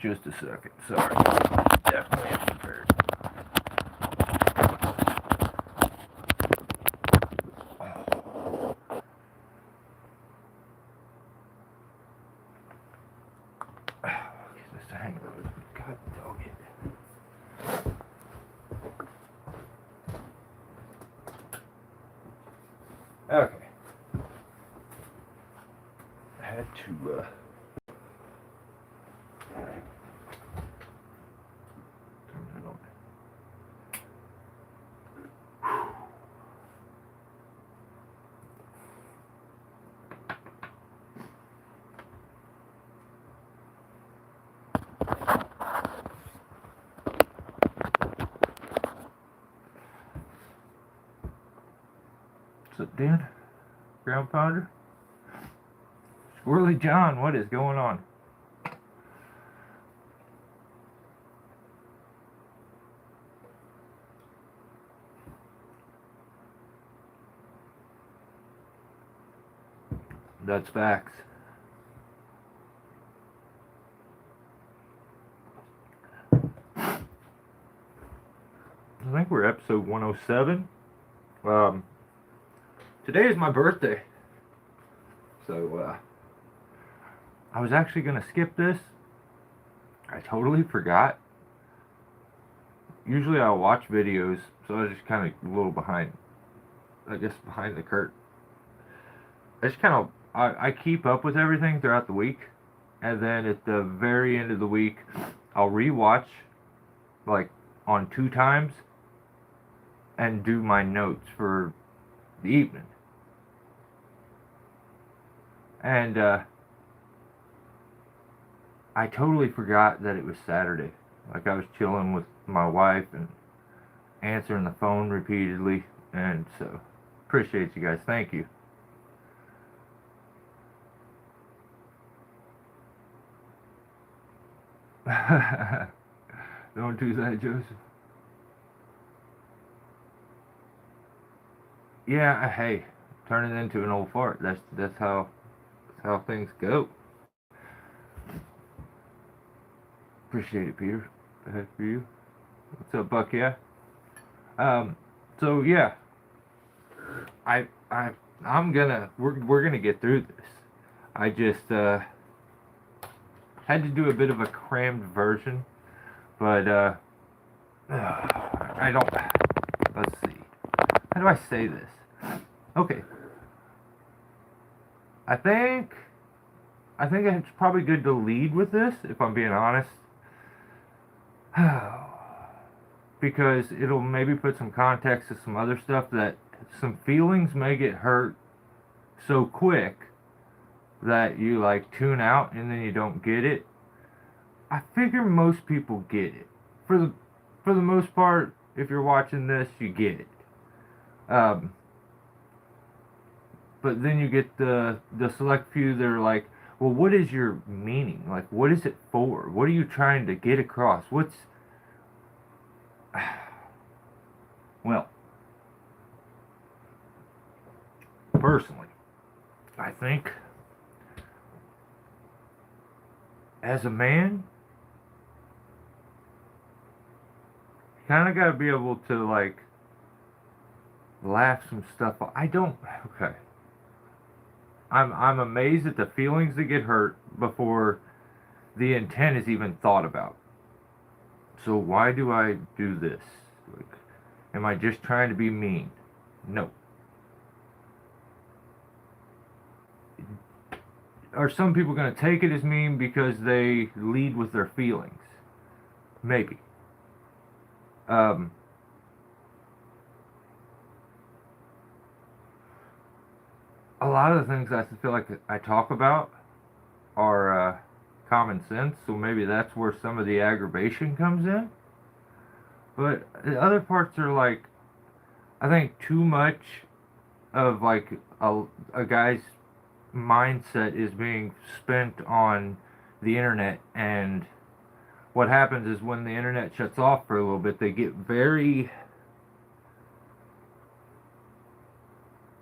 just a second. Sorry. Definitely am prepared. Just a hangover. God dog it. Okay. I had to, turn it on. What's up, Dan? Ground pounder? Squirrely John, what is going on? That's facts. I think we're episode 107. Today is my birthday. So, I was actually going to skip this. I totally forgot. Usually I'll watch videos, so I was just kind of a little behind, I guess, behind the curtain. I just kind of, I keep up with everything throughout the week, and then at the very end of the week, I'll rewatch, like, on 2 times, and do my notes for the evening. And, I totally forgot that it was Saturday. Like, I was chilling with my wife and answering the phone repeatedly, and so, appreciate you guys. Thank you. Don't do that, Joseph. Yeah, hey, turn it into an old fart. That's how things go. Appreciate it, Peter. The heck for you. What's up, Buck? Yeah. So yeah, we're gonna get through this. I just had to do a bit of a crammed version, but I don't. Let's see. How do I say this? Okay. I think it's probably good to lead with this, if I'm being honest. Because it'll maybe put some context to some other stuff, that some feelings may get hurt so quick that you like tune out and then you don't get it. I figure most people get it. For the most part, if you're watching this, you get it. But then you get the select few that are like, well, what is your meaning? Like, what is it for? What are you trying to get across? Well, personally, I think as a man, you kind of got to be able to, like, laugh some stuff off. Okay. I'm amazed at the feelings that get hurt before the intent is even thought about. So why do I do this? Like, am I just trying to be mean? No. Are some people going to take it as mean because they lead with their feelings? Maybe. A lot of the things I feel like I talk about are common sense, so maybe that's where some of the aggravation comes in. But the other parts are like, I think too much of like a guy's mindset is being spent on the internet, and what happens is when the internet shuts off for a little bit, they get very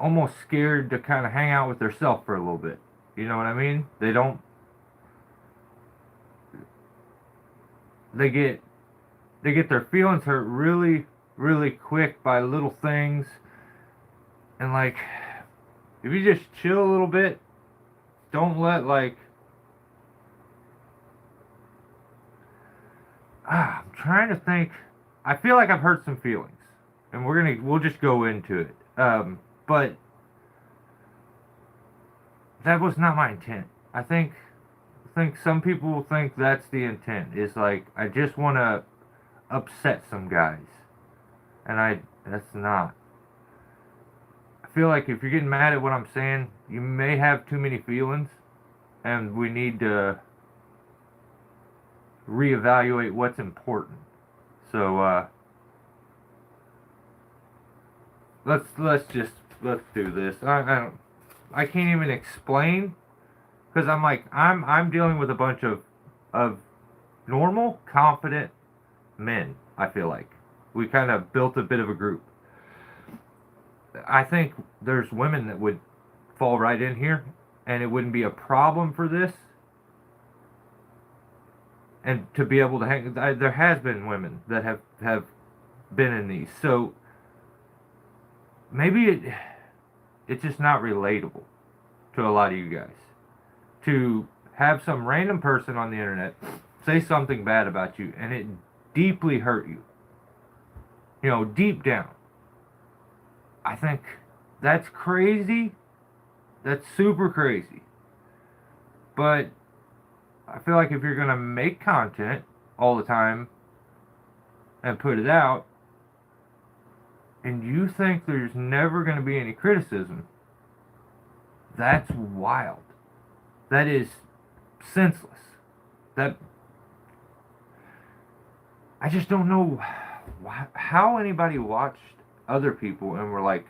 almost scared to kind of hang out with themselves for a little bit. You know what I mean? They don't. they get their feelings hurt really, really quick by little things. And like, if you just chill a little bit, don't let like, I'm trying to think. I feel like I've hurt some feelings, and we'll just go into it. But that was not my intent. I think some people think that's the intent. Is like, I just want to upset some guys, and that's not. I feel like if you're getting mad at what I'm saying, you may have too many feelings, and we need to reevaluate what's important. So let's do this. I can't even explain, because I'm dealing with a bunch of normal, confident men. I feel like we kind of built a bit of a group. I think there's women that would fall right in here, and it wouldn't be a problem for this. And to be able to hang, there has been women that have been in these. So maybe it's just not relatable to a lot of you guys to have some random person on the internet say something bad about you and it deeply hurt you. You know, deep down. I think that's crazy. That's super crazy. But I feel like if you're going to make content all the time and put it out, and you think there's never going to be any criticism, that's wild. That is senseless. That, I just don't know how anybody watched other people and were like,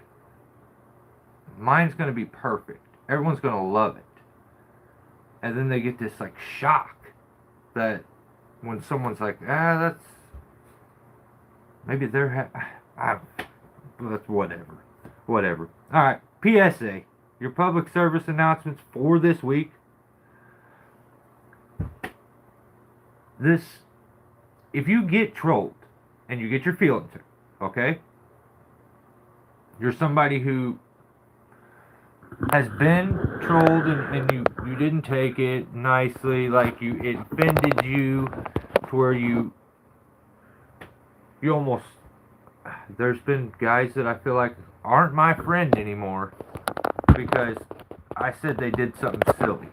mine's going to be perfect. Everyone's going to love it. And then they get this like shock that when someone's like, that's maybe that's whatever. Whatever. Alright, PSA. Your public service announcements for this week. If you get trolled and you get your feelings hurt, okay? You're somebody who has been trolled and you didn't take it nicely, like it offended you to where you almost, there's been guys that I feel like aren't my friend anymore because I said they did something silly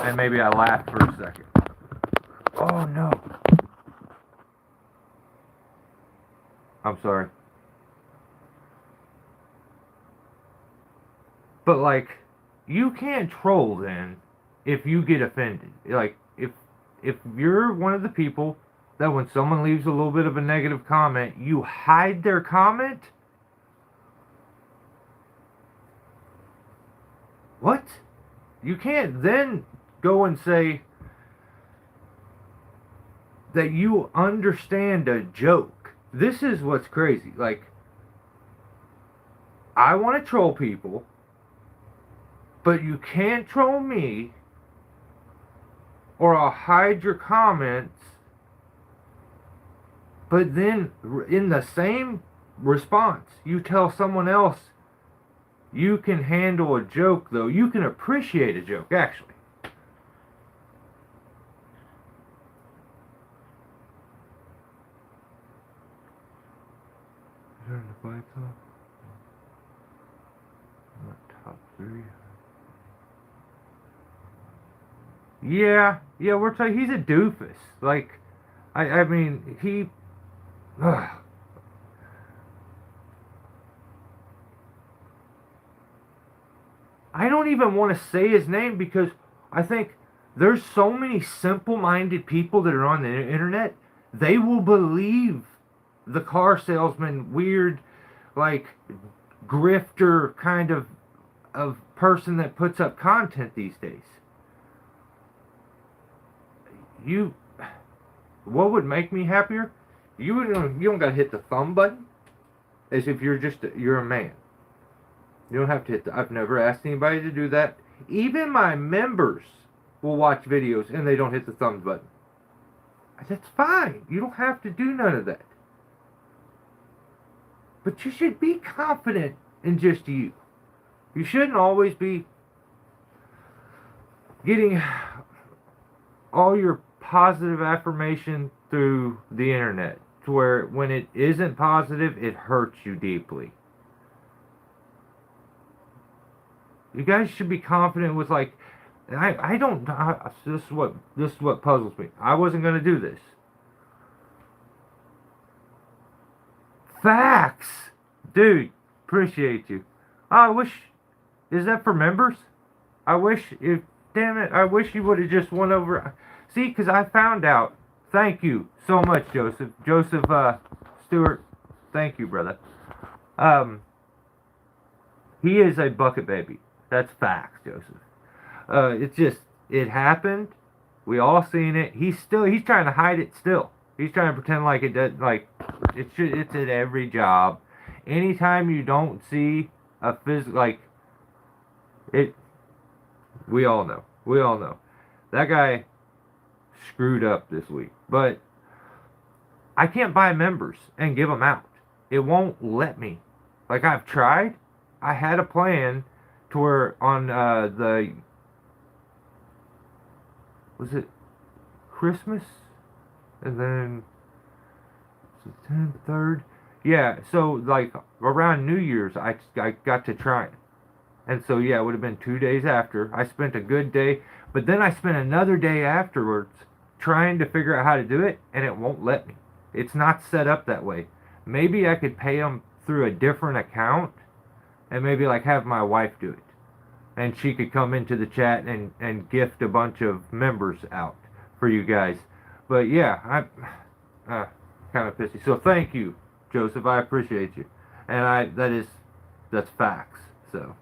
and maybe I laughed for a second. Oh no. I'm sorry. But like, you can't troll then if you get offended. Like, if you're one of the people that when someone leaves a little bit of a negative comment, you hide their comment. What? You can't then go and say that you understand a joke. This is what's crazy. Like, I want to troll people, but you can't troll me, or I'll hide your comments. But then, in the same response, you tell someone else you can handle a joke, though. You can appreciate a joke, actually. Turn the lights off. Top 3. Yeah, we're talking. He's a doofus. Like, I mean, he. Ugh. I don't even want to say his name because I think there's so many simple-minded people that are on the internet. They will believe the car salesman, weird, like, grifter kind of person that puts up content these days. What would make me happier? You don't gotta hit the thumb button as if you're a man. You don't have to hit I've never asked anybody to do that. Even my members will watch videos and they don't hit the thumbs button. That's fine. You don't have to do none of that. But you should be confident in just you. You shouldn't always be getting all your positive affirmation through the internet, to where when it isn't positive, it hurts you deeply. You guys should be confident with, like, I don't. This is what puzzles me. I wasn't gonna do this. Facts, dude. Appreciate you. I wish. Is that for members? I wish. If damn it, I wish you would have just went over. See, because I found out. Thank you so much, Joseph. Joseph Stewart. Thank you, brother. He is a bucket baby. That's facts, Joseph. It's just, it happened. We all seen it. He's trying to hide it still. He's trying to pretend like it does, like it's at every job. Anytime you don't see a like it, we all know. We all know that guy screwed up this week. But I can't buy members and give them out. It won't let me. Like, I've tried. I had a plan to where on the, was it Christmas? And then, so 10th, 3rd? Yeah, so like around New Year's, I got to try it. And so, yeah, it would have been 2 days after. I spent a good day, but then I spent another day afterwards trying to figure out how to do it, and it won't let me. It's not set up that way. Maybe I could pay them through a different account, and maybe like have my wife do it. And she could come into the chat and gift a bunch of members out for you guys. But yeah, I'm kind of pissy. So thank you, Joseph. I appreciate you. And that's facts. So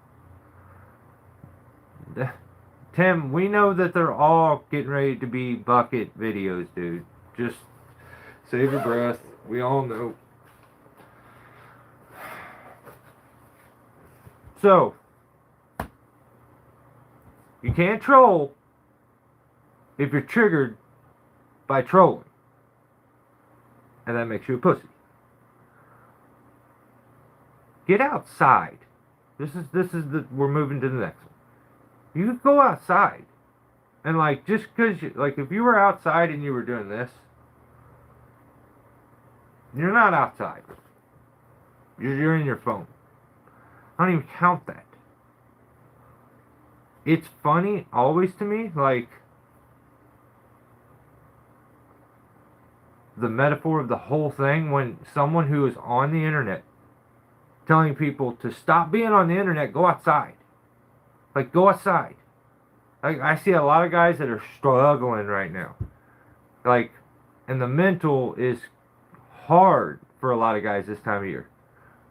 Tim, we know that they're all getting ready to be bucket videos, dude. Just save your breath. We all know. So, you can't troll if you're triggered by trolling. And that makes you a pussy. Get outside. We're moving to the next one. You could go outside. And like, just because, like, if you were outside and you were doing this, you're not outside. You're in your phone. I don't even count that. It's funny, always to me, like, the metaphor of the whole thing when someone who is on the internet telling people to stop being on the internet, go outside. Like, go outside. Like, I see a lot of guys that are struggling right now. Like, and the mental is hard for a lot of guys this time of year.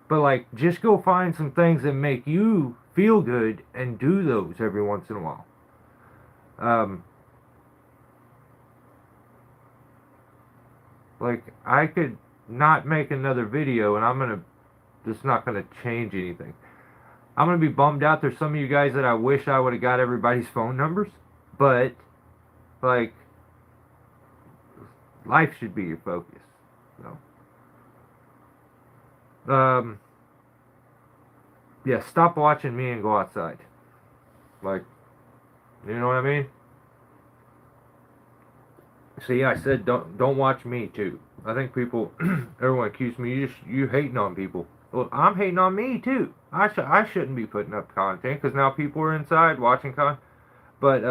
But, like, just go find some things that make you feel good and do those every once in a while. Like, I could not make another video and it's not gonna change anything. I'm gonna be bummed out. There's some of you guys that I wish I would have got everybody's phone numbers, but, like, life should be your focus. So, yeah, stop watching me and go outside. Like, you know what I mean? See, I said don't watch me too. I think people, everyone accused me, you hating on people. Well, I'm hating on me too. I shouldn't be putting up content because now people are inside watching But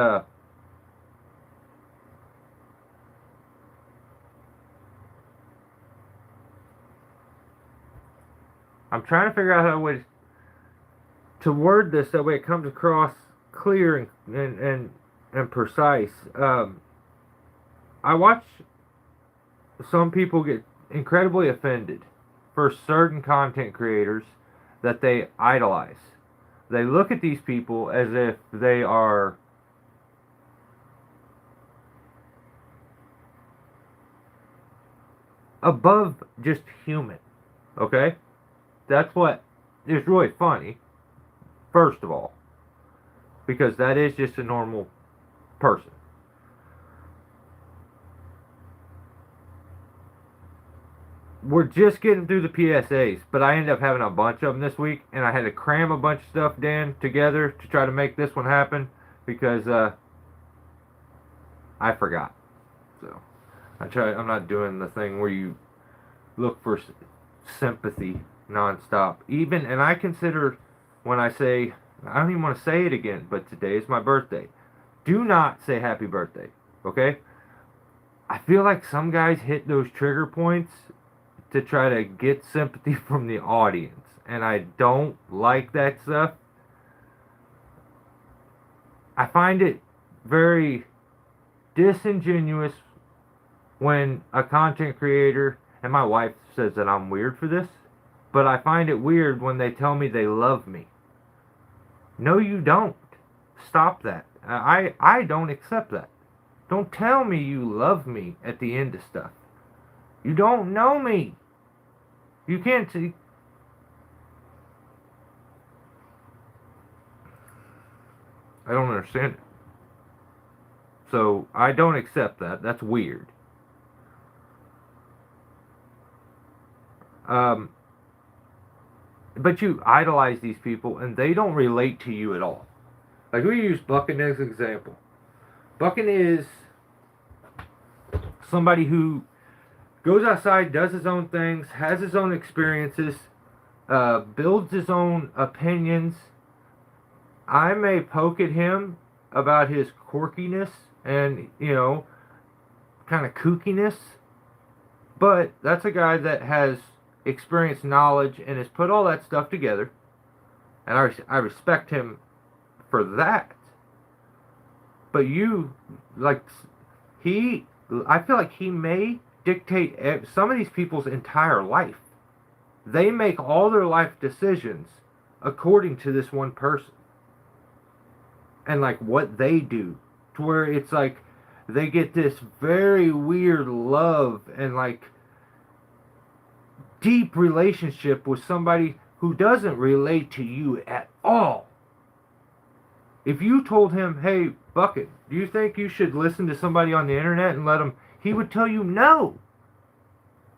I'm trying to figure out how to word this that way it comes across clear and precise. I watch some people get incredibly offended for certain content creators that they idolize. They look at these people as if they are above just human. Okay? That's what is really funny, first of all, because that is just a normal person. we're just getting through the PSAs, but I ended up having a bunch of them this week, and I had to cram a bunch of stuff, Dan, together to try to make this one happen because I forgot. So I'm not doing the thing where you look for sympathy nonstop. Even, and I consider when I say, I don't even want to say it again, but today is my birthday. Do not say happy birthday, okay? I feel like some guys hit those trigger points to try to get sympathy from the audience, and I don't like that stuff. I find it very disingenuous when a content creator, and my wife says that I'm weird for this, but I find it weird when they tell me they love me. No, you don't. Stop that. I don't accept that. Don't tell me you love me at the end of stuff. You don't know me. You can't see. I don't understand it. So I don't accept that. That's weird. But you idolize these people and they don't relate to you at all. Like we use Buckin as an example. Buckin is somebody who goes outside, does his own things, has his own experiences, builds his own opinions. I may poke at him about his quirkiness and, kind of kookiness, but that's a guy that has experience, knowledge, and has put all that stuff together, and I respect him for that. But I feel like he may dictate some of these people's entire life. They make all their life decisions according to this one person. And like what they do. To where it's like they get this very weird love and like deep relationship with somebody who doesn't relate to you at all. If you told him, hey, Bucket, do you think you should listen to somebody on the internet and let him, he would tell you no.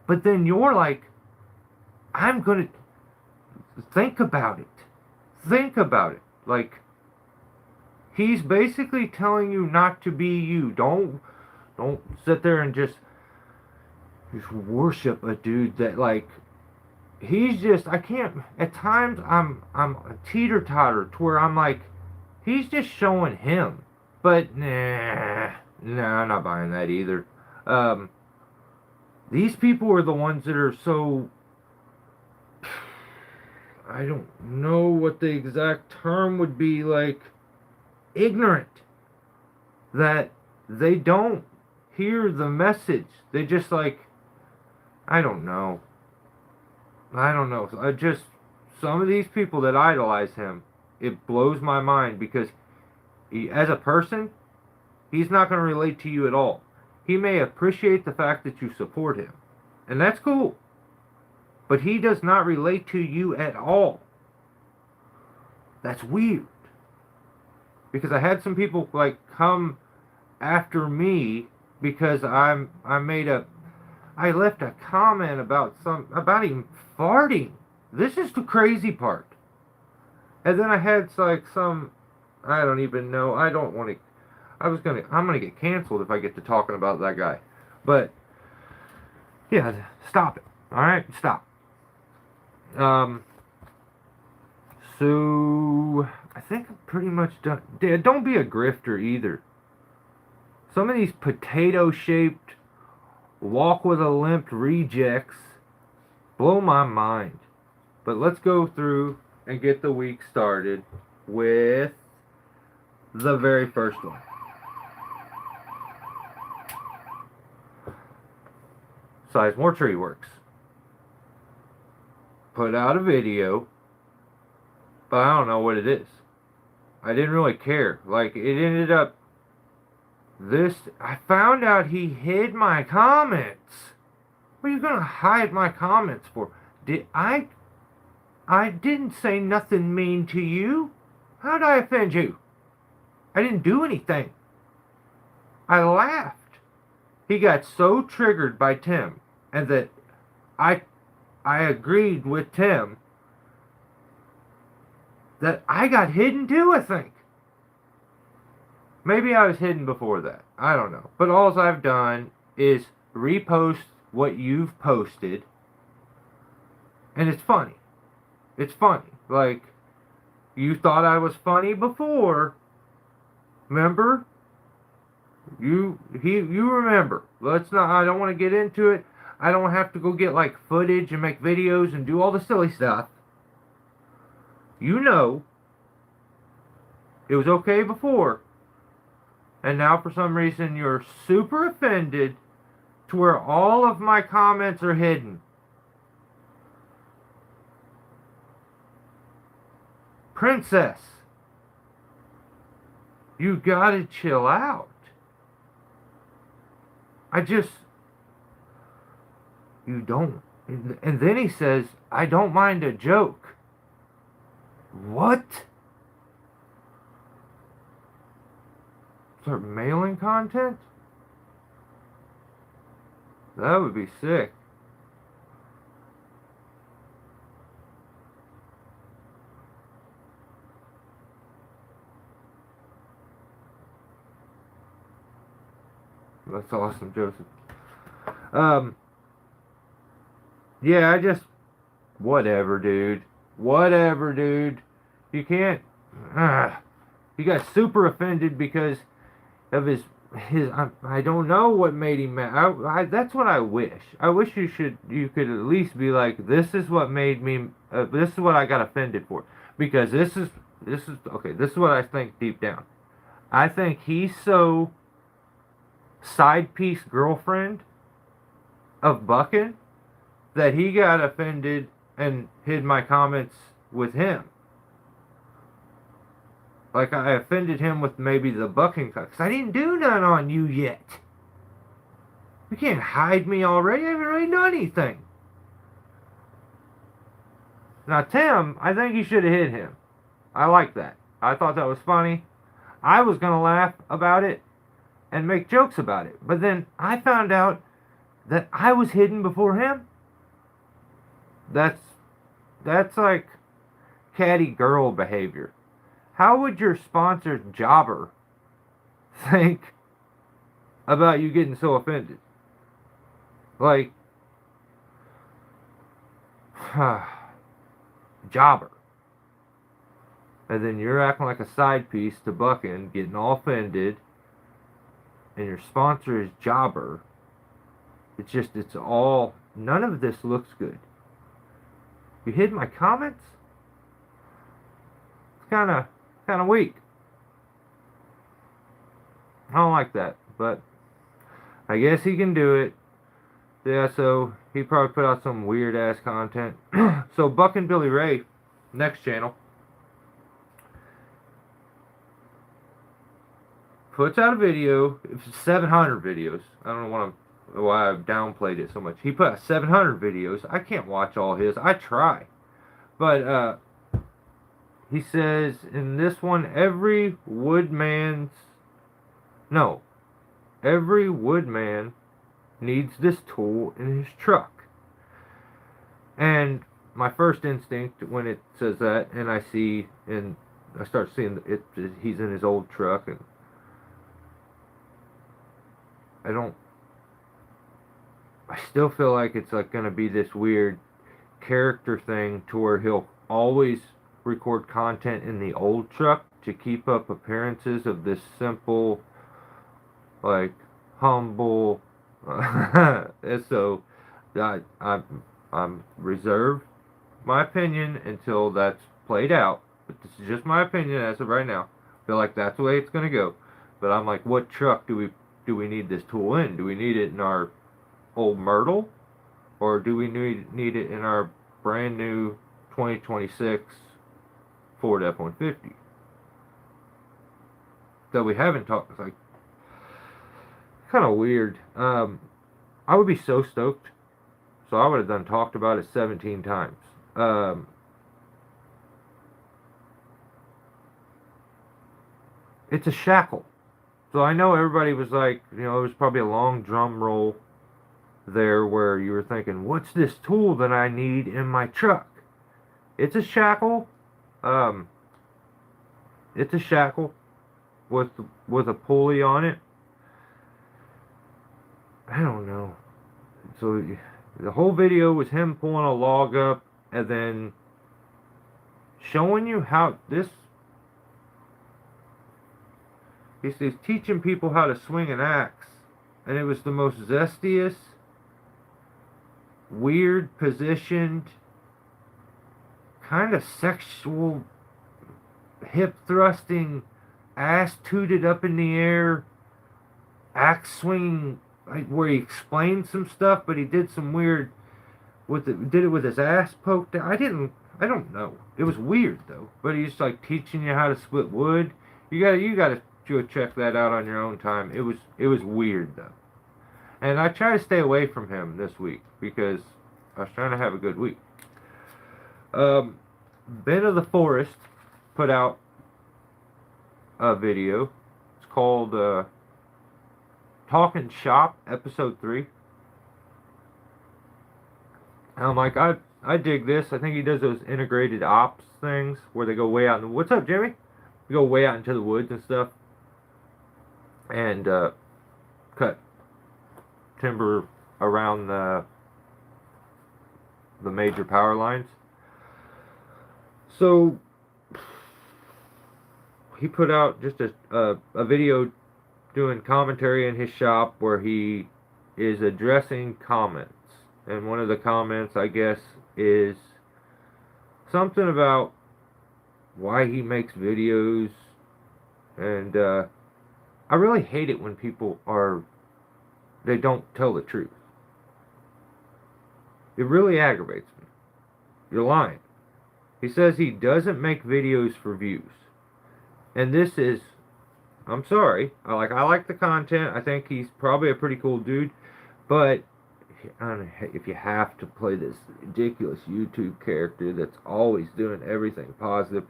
But then you're like, I'm going to think about it. Think about it. Like, he's basically telling you not to be you. Don't sit there and just worship a dude that like he's just I can't at times I'm a teeter-totter to where I'm like he's just showing him. But nah, I'm not buying that either. These people are the ones that are so I don't know what the exact term would be, like ignorant, that they don't hear the message. They just like I don't know. Some of these people that idolize him, it blows my mind because as a person, he's not going to relate to you at all. He may appreciate the fact that you support him, and that's cool. But he does not relate to you at all. That's weird. Because I had some people like come after me because I left a comment about him farting. This is the crazy part. And then I had like I don't even know. I don't want to. I'm gonna get canceled if I get to talking about that guy. But yeah, stop it. All right, stop. So I think I'm pretty much done. Dad, don't be a grifter either. Some of these potato-shaped, walk with a limp rejects blow my mind. But let's go through and get the week started with the very first one. Sizemore Tree Works put out a video, but I don't know what it is. I didn't really care. Like, it ended up I found out he hid my comments. What are you gonna hide my comments for? I didn't say nothing mean to you. How did I offend you? I didn't do anything. I laughed. He got so triggered by Tim, and that I I agreed with Tim that I got hidden too, I think. Maybe I was hidden before that. I don't know. But all I've done is repost what you've posted. And it's funny. It's funny. Like, you thought I was funny before. Remember? You remember. Let's not, I don't want to get into it. I don't have to go get like footage and make videos and do all the silly stuff. You know. It was okay before. And now for some reason you're super offended to where all of my comments are hidden. Princess, you gotta chill out. You don't. And then he says, I don't mind a joke. What? Start mailing content? That would be sick. That's awesome, Joseph. Yeah, whatever, dude. Whatever, dude. You can't, he got super offended because of his, I don't know what made him mad. That's what I wish. I wish you could at least be like, this is what made me, this is what I got offended for. Because okay, this is what I think deep down. I think he's so side piece girlfriend of Buckin that he got offended and hid my comments with him. Like, I offended him with maybe the Buckin cut. Because I didn't do none on you yet. You can't hide me already. I haven't really done anything. Now, Tim, I think you should have hit him. I like that. I thought that was funny. I was going to laugh about it and make jokes about it. But then I found out that I was hidden before him. That's like catty girl behavior. How would your sponsored jobber think about you getting so offended? Like, jobber. And then you're acting like a side piece to Buckin, getting all offended, and your sponsor is jobber. It's all, none of this looks good. You hid my comments? It's kind of weak. I don't like that, but I guess he can do it. Yeah, so he probably put out some weird ass content. So Buck and Billy Ray, next channel, puts out a video. It's 700 videos. I don't know why I've downplayed it so much. He put out 700 videos. I can't watch all his. I try, but he says in this one, every woodman needs this tool in his truck. And my first instinct when it says that, and I start seeing it, he's in his old truck, and I still feel like it's like going to be this weird character thing to where he'll always record content in the old truck to keep up appearances of this simple, like, humble. So I'm reserve my opinion until that's played out. But this is just my opinion as of right now. I feel like that's the way it's gonna go. But I'm like, what truck do we need this tool in? Do we need it in our old Myrtle, or do we need it in our brand new 2026 Ford F-150 that we haven't talked? It's like kind of weird. I would be so stoked. So I would have talked about it 17 times. It's a shackle. So I know everybody was like, it was probably a long drum roll there where you were thinking, what's this tool that I need in my truck? It's a shackle. Um, it's a shackle with a pulley on it. I don't know. So the whole video was him pulling a log up and then showing you how this. He's teaching people how to swing an axe, and it was the most zestiest, weird positioned, kind of sexual, hip thrusting, ass tooted up in the air, axe swinging, like where he explained some stuff, but he did some weird did it with his ass poked out. I don't know. It was weird though. But he's like teaching you how to split wood. You gotta go check that out on your own time. It was weird though. And I try to stay away from him this week because I was trying to have a good week. Ben of the Forest put out a video. It's called Talking Shop, Episode 3. And I'm like, I dig this. I think he does those integrated ops things where they go way out. What's up, Jimmy? They go way out into the woods and stuff. And cut timber around the major power lines. So he put out just a video doing commentary in his shop where he is addressing comments. And one of the comments, I guess, is something about why he makes videos. And I really hate it when people they don't tell the truth. It really aggravates me. You're lying. He says he doesn't make videos for views. And this is, I'm sorry, I like the content. I think he's probably a pretty cool dude. But if you have to play this ridiculous YouTube character that's always doing everything positive,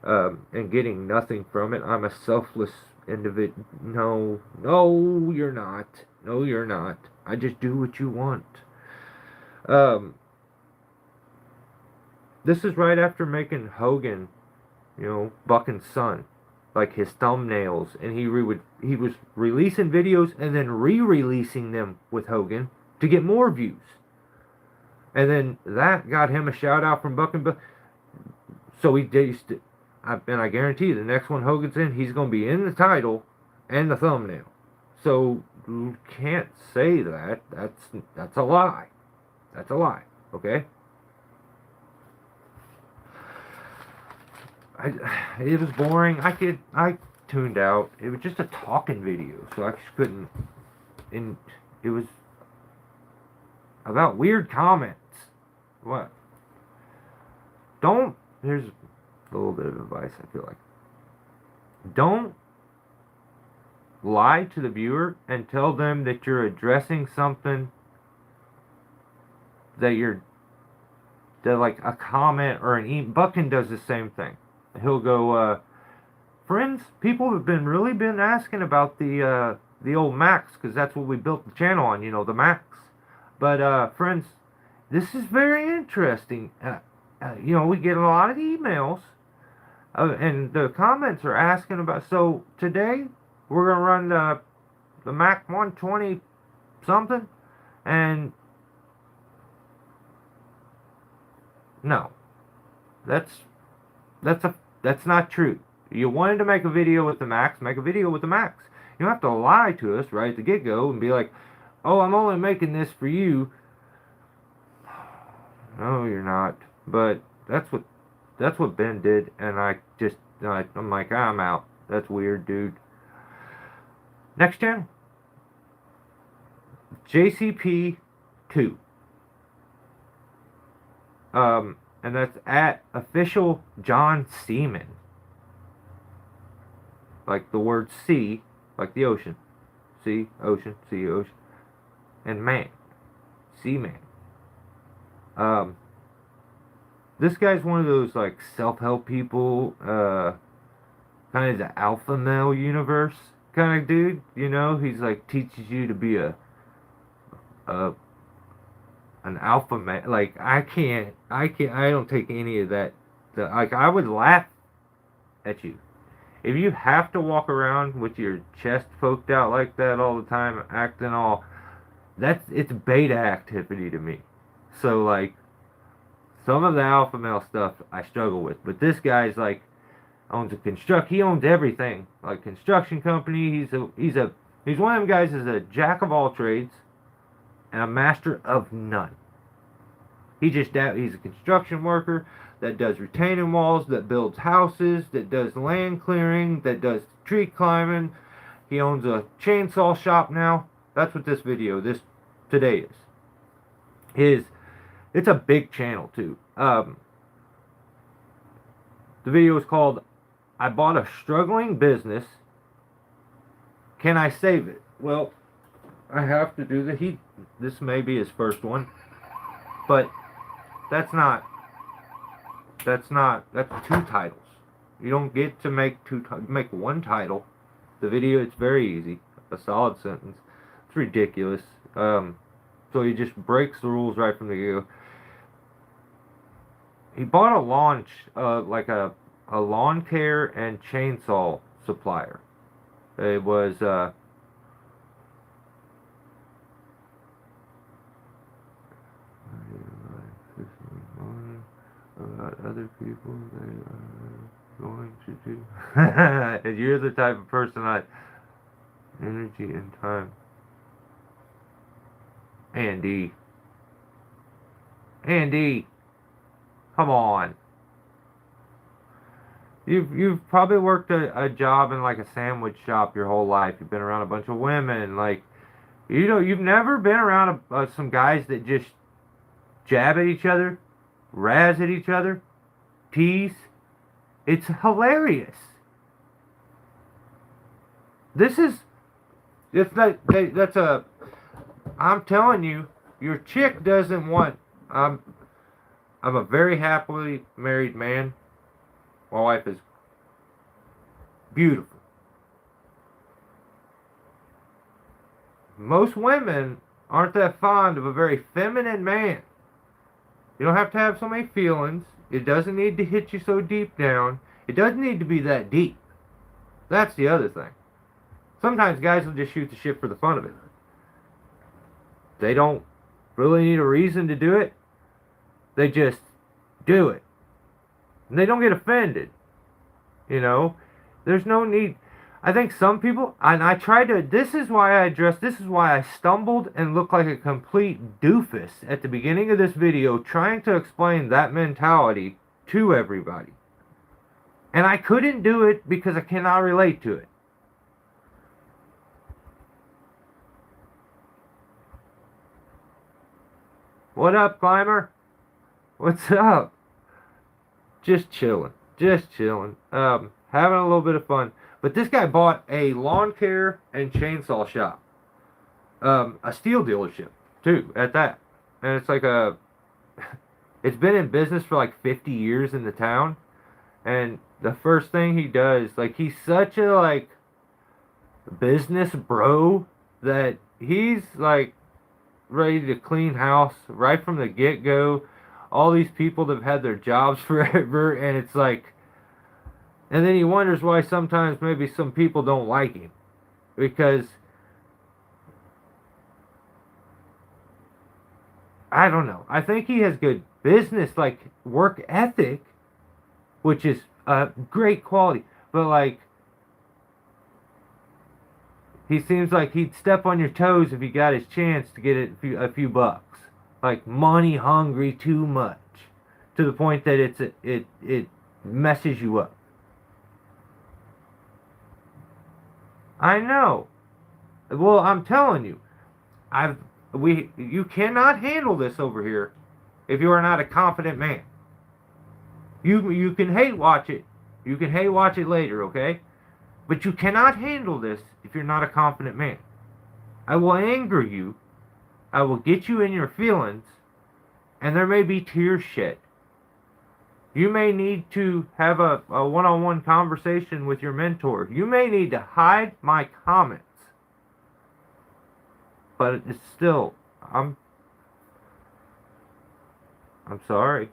and getting nothing from it, I'm a selfless individual. No, you're not. No, you're not. I just do what you want. This is right after making Hogan, Buckin's son, like his thumbnails, and he was releasing videos and then re-releasing them with Hogan to get more views, and then that got him a shout out from Buckin. So he did, and I guarantee you, the next one Hogan's in, he's going to be in the title and the thumbnail. So you can't say that. That's a lie. That's a lie. Okay. It was boring. I tuned out. It was just a talking video, so I just couldn't. And it was about weird comments. What? Here's a little bit of advice. I feel like don't lie to the viewer and tell them that you're addressing something that like a comment or an email. Buckin does the same thing. He'll go, friends, people have really been asking about the old Macs, because that's what we built the channel on, the Macs. But friends, this is very interesting. We get a lot of emails, and the comments are asking about. So today we're gonna run the Mac 120 something, and no, that's not true. You wanted to make a video with the Macs, make a video with the Macs. You don't have to lie to us right at the get-go and be like, oh, I'm only making this for you. No, you're not. But that's what Ben did, and I'm like, I'm out. That's weird, dude. Next channel. JCP2. And that's at official John Seaman. Like the word sea, like the ocean. Sea, ocean, and man. Seaman. This guy's one of those like self-help people, kind of the alpha male universe kind of dude, he's like teaches you to be a an alpha man. Like, I don't take any of that. Like, I would laugh at you. If you have to walk around with your chest poked out like that all the time, acting all, it's beta activity to me. So, like, some of the alpha male stuff I struggle with, but this guy's like, he owns everything, like construction company. He's one of them guys is a jack of all trades and a master of none. He's a construction worker that does retaining walls, that builds houses, that does land clearing, that does tree climbing. He owns a chainsaw shop now. That's what this today is. It's a big channel too. The video is called "I Bought a Struggling Business. Can I Save It?" Well, I have to do this may be his first one, but that's two titles. You don't get to make make one title. The video, it's very easy. A solid sentence. It's ridiculous. So he just breaks the rules right from the get-go. He bought a like a lawn care and chainsaw supplier. It was about other people they are going to do. And you're the type of person energy and time. Andy, come on. You've probably worked a job in like a sandwich shop your whole life. You've been around a bunch of women. Like, you've never been around some guys that just jab at each other, razz at each other, tease. It's hilarious. I'm telling you, your chick doesn't want. I'm a very happily married man. My wife is beautiful. Most women aren't that fond of a very feminine man. You don't have to have so many feelings. It doesn't need to hit you so deep down. It doesn't need to be that deep. That's the other thing. Sometimes guys will just shoot the shit for the fun of it. They don't really need a reason to do it. They just do it. And they don't get offended. You know? There's no need. I think some people, and this is why I stumbled and looked like a complete doofus at the beginning of this video trying to explain that mentality to everybody. And I couldn't do it because I cannot relate to it. What up, Climber? What's up? Just chilling. Having a little bit of fun. But this guy bought a lawn care and chainsaw shop. A steel dealership, too, at that. And it's like it's been in business for like 50 years in the town. And the first thing he does, like, he's such a, like, business bro that he's, like, ready to clean house right from the get-go. All these people that have had their jobs forever, and it's like, and then he wonders why sometimes maybe some people don't like him, because I don't know. I think he has good business, like, work ethic, which is a great quality, but, like, he seems like he'd step on your toes if he got his chance to get a few bucks. Like, money hungry too much, to the point that it messes you up. I know. Well, I'm telling you, you cannot handle this over here if you are not a confident man. You can hate watch it. You can hate watch it later, okay? But you cannot handle this if you're not a confident man. I will anger you. I will get you in your feelings. And there may be tears shed. You may need to have a one-on-one conversation with your mentor. You may need to hide my comments. But it's still, I'm sorry.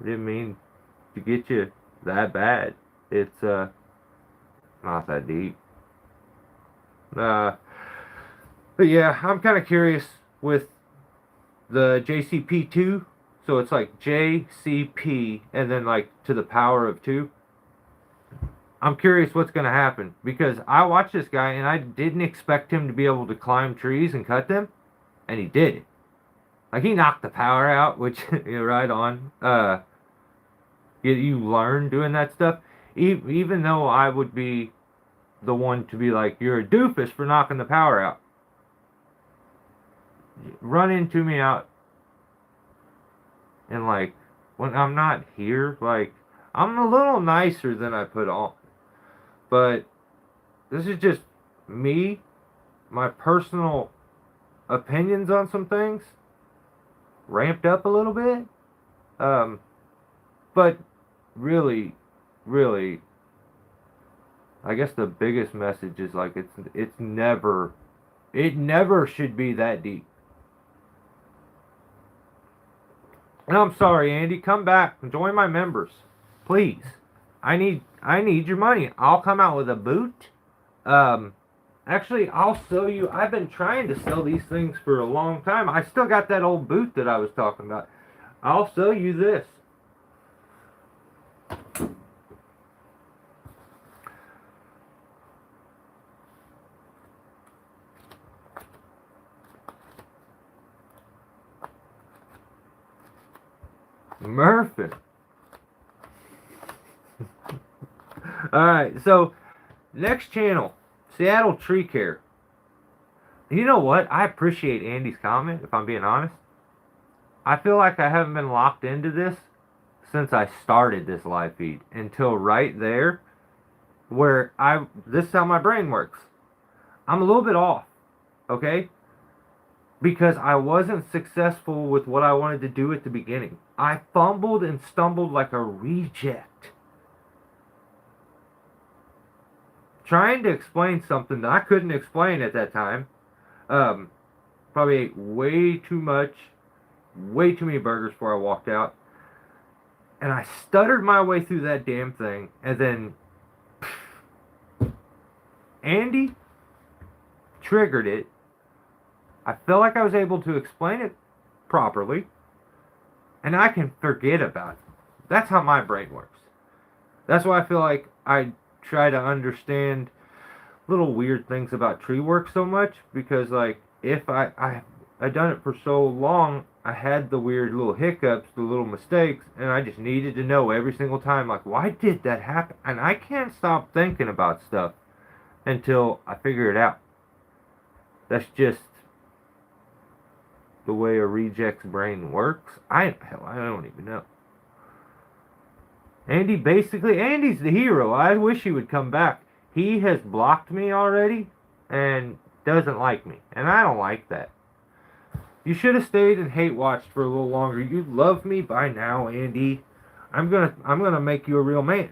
I didn't mean to get you that bad. It's not that deep. Uh, but yeah, I'm kind of curious with the JCP2. So it's like JCP and then like to the power of 2. I'm curious what's going to happen because I watched this guy and I didn't expect him to be able to climb trees and cut them, and he did it. Like he knocked the power out, which you're right on. You learn doing that stuff. Even though I would be the one to be like, you're a doofus for knocking the power out. Run into me out and like when I'm not here, like I'm a little nicer than I put on. But this is just me, my personal opinions on some things, ramped up a little bit. But really, really, I guess the biggest message is like it never should be that deep. And I'm sorry, Andy, come back and join my members, please. I need your money. I'll come out with a boot. Actually, I'll sell you. I've been trying to sell these things for a long time. I still got that old boot that I was talking about. I'll sell you this. Murphy. Alright, so next channel, Seattle Tree Care. You know what? I appreciate Andy's comment, if I'm being honest. I feel like I haven't been locked into this since I started this live feed until right there where this is how my brain works. I'm a little bit off, okay? Because I wasn't successful with what I wanted to do at the beginning. I fumbled and stumbled like a reject. Trying to explain something that I couldn't explain at that time. Probably ate way too much, way too many burgers before I walked out. And I stuttered my way through that damn thing. And then Andy triggered it. I felt like I was able to explain it properly. And I can forget about it. That's how my brain works. That's why I feel like I try to understand little weird things about tree work so much. Because like, if I done it for so long, I had the weird little hiccups, the little mistakes, and I just needed to know every single time, like, why did that happen? And I can't stop thinking about stuff until I figure it out. That's just the way a reject's brain works. I don't even know. Andy's the hero. I wish he would come back. He has blocked me already and doesn't like me. And I don't like that. You should have stayed and hate watched for a little longer. You'd love me by now, Andy. I'm gonna make you a real man.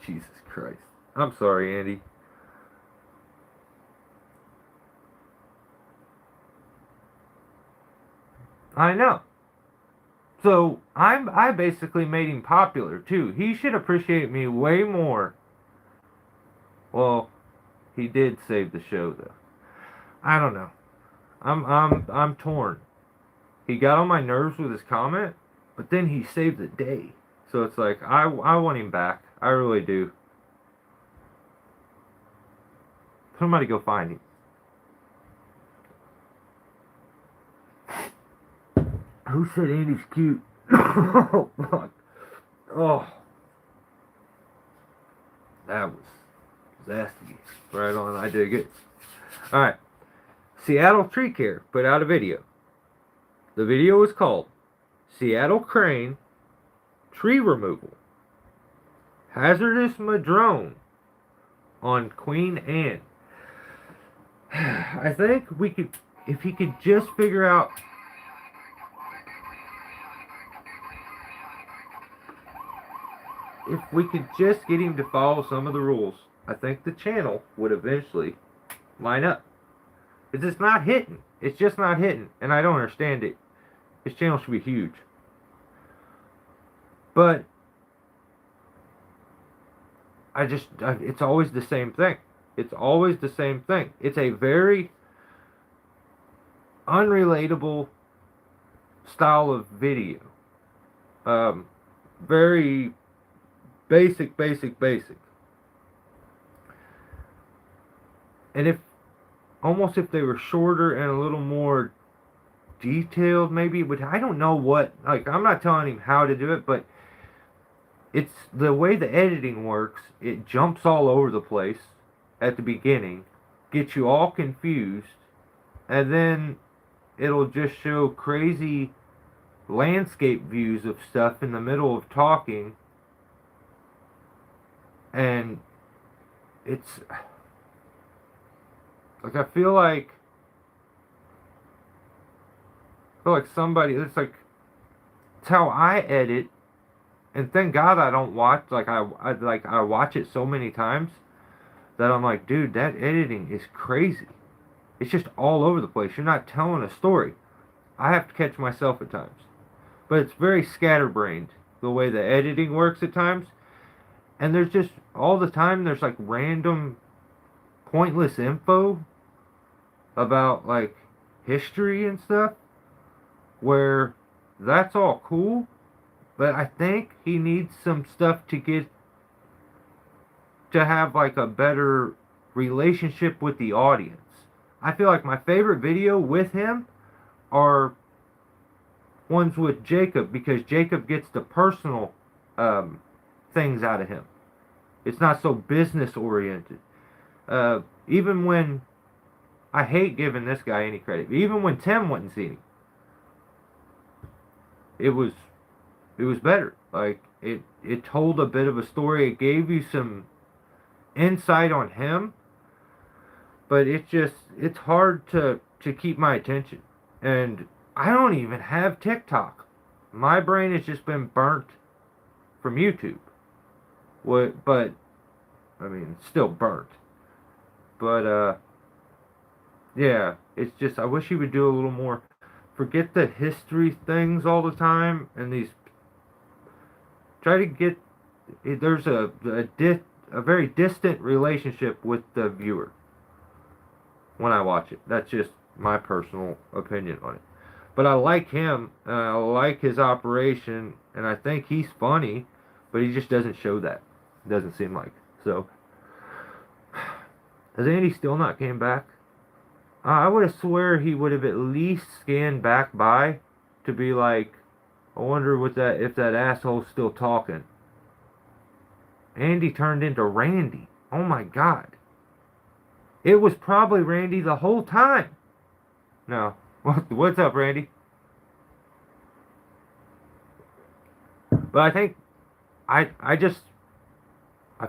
Jesus Christ. I'm sorry, Andy. I know. So I basically made him popular too. He should appreciate me way more. Well, he did save the show though. I don't know. I'm torn. He got on my nerves with his comment, but then he saved the day. So it's like I want him back. I really do. Somebody go find him. Who said Andy's cute? Oh, fuck. Oh. That was nasty. Right on, I dig it. Alright. Seattle Tree Care put out a video. The video is called Seattle Crane Tree Removal. Hazardous Madrone on Queen Anne. I think we could, if he could just figure out if we could just get him to follow some of the rules, I think the channel would eventually line up. It's just not hitting. It's just not hitting, and I don't understand it. His channel should be huge. But it's always the same thing. It's always the same thing. It's a very unrelatable style of video. Very basic. And if they were shorter and a little more detailed, maybe it would. I don't know what. Like, I'm not telling him how to do it, but it's the way the editing works. It jumps all over the place at the beginning, gets you all confused, and then it'll just show crazy landscape views of stuff in the middle of talking, and it's like I feel like somebody. It's like it's how I edit, and thank God I don't watch. Like I watch it so many times that I'm like, dude, that editing is crazy. It's just all over the place. You're not telling a story. I have to catch myself at times. But it's very scatterbrained, the way the editing works at times. And there's just, all the time, there's like random, pointless info about like history and stuff, where that's all cool, but I think he needs some stuff to have like a better relationship with the audience. I feel like my favorite video with him are ones with Jacob, because Jacob gets the personal things out of him. It's not so business oriented. Even when I hate giving this guy any credit, even when Tim went and seen him, it was better. Like it told a bit of a story. It gave you some insight on him, but it's hard to keep my attention. And I don't even have TikTok. My brain has just been burnt from YouTube. But I mean, it's still burnt. But yeah, it's just, I wish he would do a little more. Forget the history things all the time, and try to get. There's a very distant relationship with the viewer when I watch it. That's just my personal opinion on it. But I like him, and I like his operation, and I think he's funny, but he just doesn't show that. It doesn't seem like. So, has Andy still not came back? I would have swear he would have at least scanned back by to be like, I wonder if that asshole's still talking. Andy turned into Randy. Oh my God. It was probably Randy the whole time. No. What's up, Randy? But I think I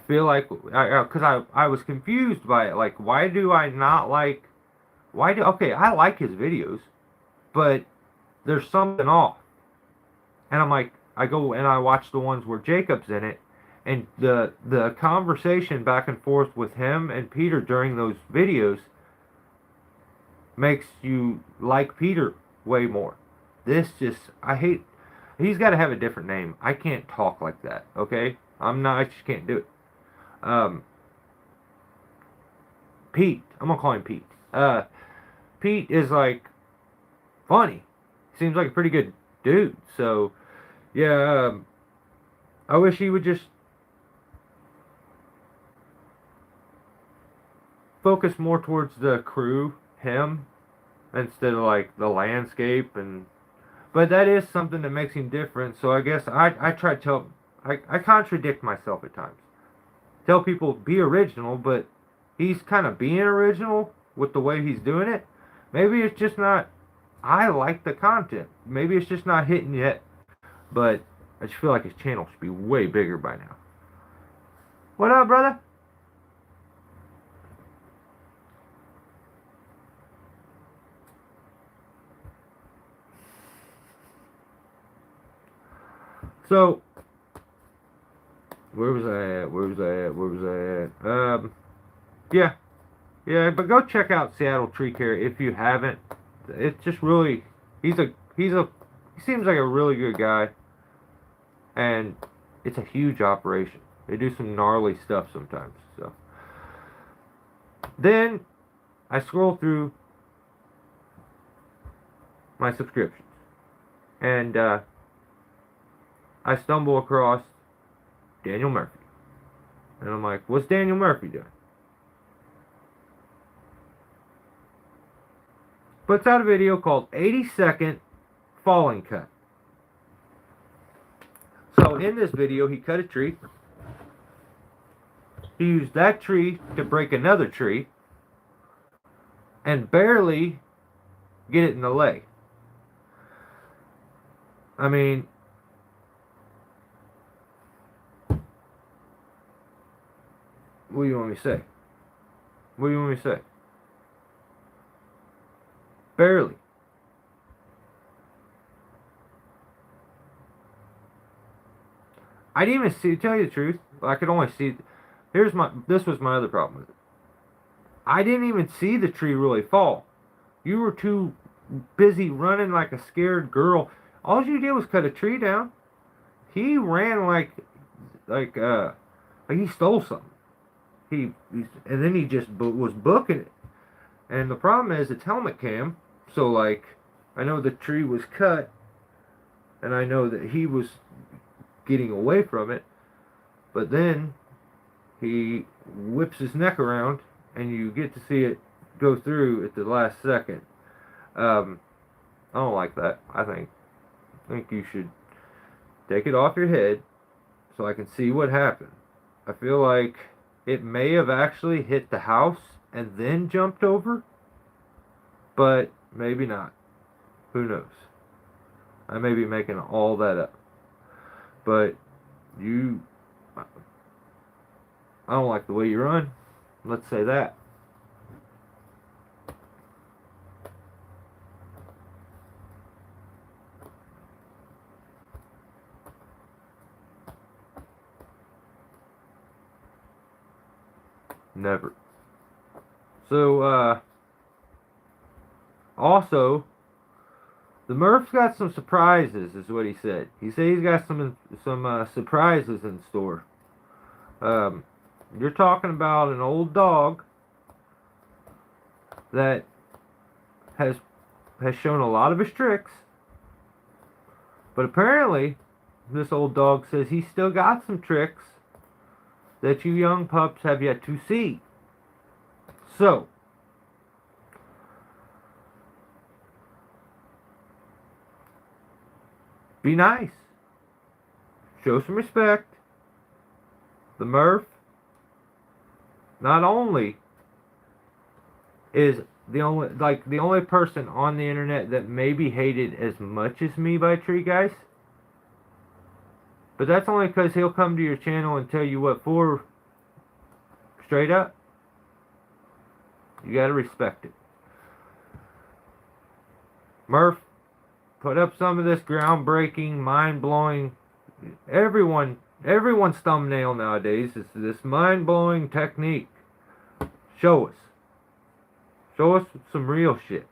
feel like because I was confused by it. Like, why do I not like? Okay, I like his videos, but there's something off. And I'm like, I go and I watch the ones where Jacob's in it, and the conversation back and forth with him and Peter during those videos makes you like Peter way more. I hate. He's got to have a different name. I can't talk like that. Okay, I just can't do it. Pete. I'm gonna call him Pete. Pete is like funny. Seems like a pretty good dude. So yeah, I wish he would just focus more towards the crew, him, instead of like the landscape. But that is something that makes him different. So I guess I try to tell. I contradict myself at times. Tell people be original, but he's kind of being original with the way he's doing it. Maybe it's just not. I like the content. Maybe it's just not hitting yet. But I just feel like his channel should be way bigger by now. What up, brother? So, where was I at? Yeah. Yeah, but go check out Seattle Tree Care if you haven't. It's just really, he seems like a really good guy, and it's a huge operation. They do some gnarly stuff sometimes. So then I scroll through my subscriptions, and I stumble across Daniel Murphy, and I'm like, "What's Daniel Murphy doing?" Puts out a video called 80-second falling cut. So in this video, he cut a tree. He used that tree to break another tree and barely get it in the leg. I mean, what do you want me to say? What do you want me to say? Barely. I didn't even see, to tell you the truth, I could only see, this was my other problem with it. I didn't even see the tree really fall. You were too busy running like a scared girl. All you did was cut a tree down. He ran like he stole something. And then he just was booking it. And the problem is it's helmet cam, so like I know the tree was cut, and I know that he was getting away from it, but then he whips his neck around, and you get to see it go through at the last second. I don't like that. I think you should take it off your head so I can see what happened. I feel like it may have actually hit the house and then jumped over, but maybe not. Who knows? I may be making all that up. But I don't like the way you run. Let's say that. Never. So, also, the Murph's got some surprises, is what he said. He said he's got some surprises in store. You're talking about an old dog that has shown a lot of his tricks, but apparently, this old dog says he's still got some tricks that you young pups have yet to see. So, be nice. Show some respect. The Murph not only is the only person on the internet that maybe hated as much as me by Tree Guys, but that's only because he'll come to your channel and tell you what for straight up. You gotta respect it. Murph, put up some of this groundbreaking, mind-blowing, everyone's thumbnail nowadays is this mind-blowing technique. Show us. Show us some real shit.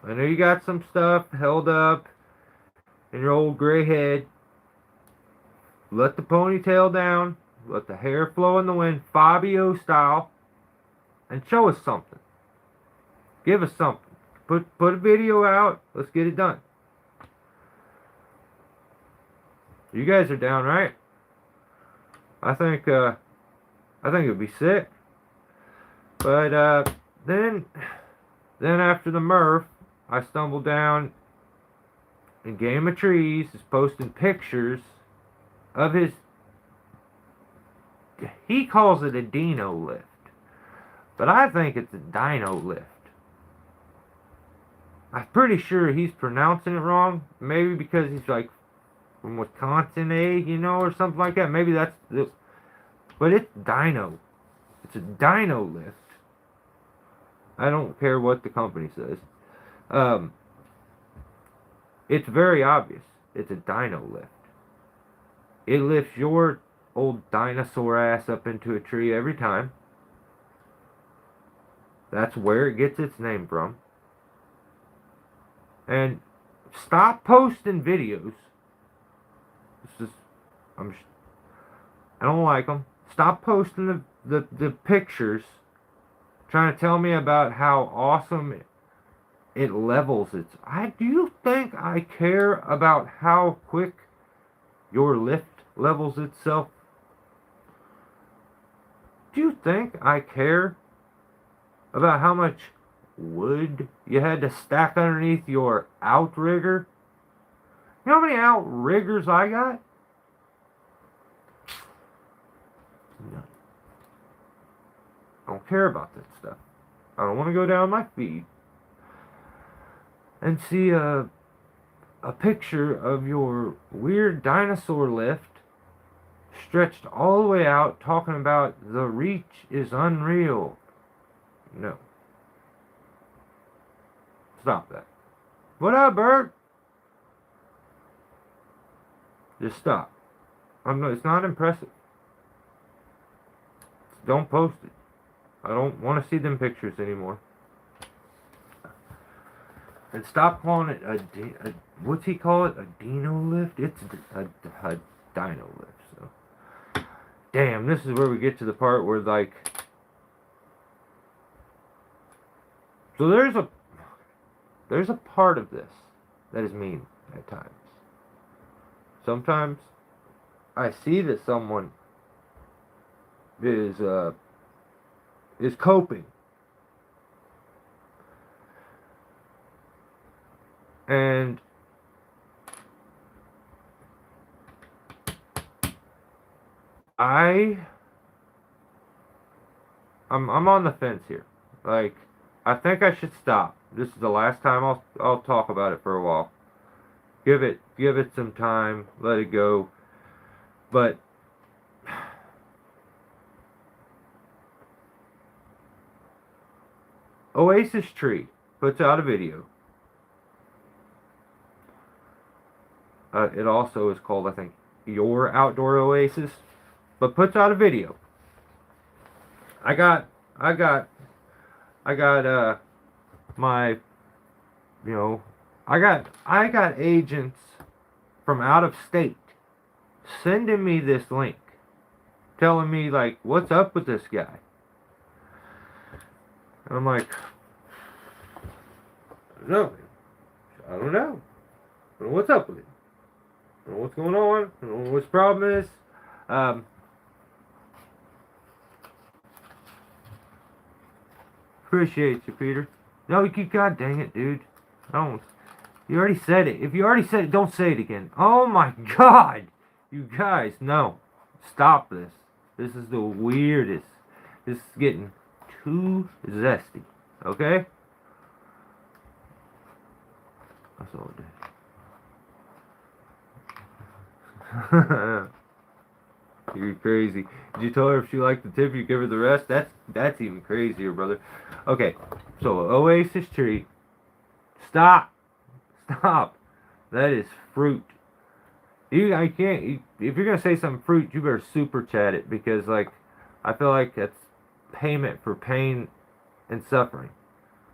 I know you got some stuff held up in your old gray head. Let the ponytail down. Let the hair flow in the wind, Fabio style. And show us something. Give us something. Put a video out. Let's get it done. You guys are down, right? I think it'd be sick. But then after the Murph, I stumbled down and Game of Trees is posting pictures of his, he calls it a dino lift, but I think it's a dino lift. I'm pretty sure he's pronouncing it wrong, maybe because he's like from Wisconsin, or something like that. Maybe that's the, but it's dino. It's a dino lift. I don't care what the company says. It's very obvious. It's a dino lift. It lifts your old dinosaur ass up into a tree every time. That's where it gets its name from. And stop posting videos. It's just, I don't like them. Stop posting the pictures trying to tell me about how awesome it levels it. Do you think I care about how quick your lift levels itself? Do you think I care about how much wood you had to stack underneath your outrigger? You know how many outriggers I got? No. I don't care about that stuff. I don't want to go down my feed and see a picture of your weird dinosaur lift stretched all the way out talking about the reach is unreal. No. Stop that. What up, Bert? Just stop. It's not impressive. Don't post it. I don't want to see them pictures anymore. And stop calling it a what's he call it? A dino lift? It's a dino lift. So, damn, this is where we get to the part where like, so there's a part of this that is mean at times. Sometimes I see that someone is coping. And I'm on the fence here. Like, I think I should stop. This is the last time I'll talk about it for a while. Give it some time, let it go. But Oasis Tree puts out a video. It also is called, I think, Your Outdoor Oasis, but puts out a video. I got my, I got agents from out of state sending me this link, telling me like, what's up with this guy? And I'm like, I don't know. What's up with it? I don't know what's going on. I don't know what his problem is. Appreciate you, Peter. No, God dang it, dude. Don't. You already said it. If you already said it, don't say it again. Oh my God. You guys, no. Stop this. This is the weirdest. This is getting too zesty. Okay? That's all it did. You're crazy. Did you tell her if she liked the tip, you give her the rest? That's even crazier, brother. Okay, so Oasis Tree. Stop. That is fruit. I can't. If you're gonna say some fruit, you better super chat it, because like, I feel like that's payment for pain and suffering.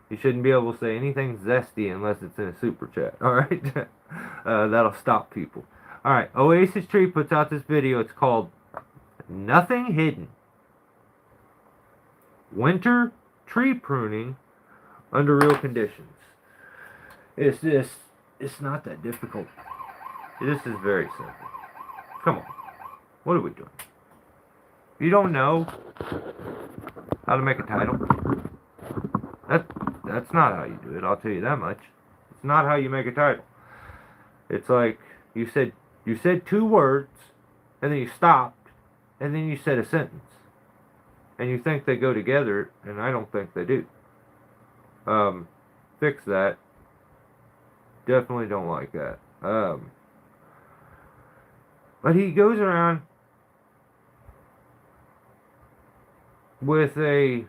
You shouldn't be able to say anything zesty unless it's in a super chat. All right, that'll stop people. All right, Oasis Tree puts out this video. It's called Nothing Hidden. Winter tree pruning under real conditions. It's not that difficult. This is very simple. Come on. What are we doing? You don't know how to make a title? That's not how you do it, I'll tell you that much. It's not how you make a title. It's like you said 2 words, and then you stopped, and then you said a sentence. And you think they go together, and I don't think they do. Fix that. Definitely don't like that. But he goes around with a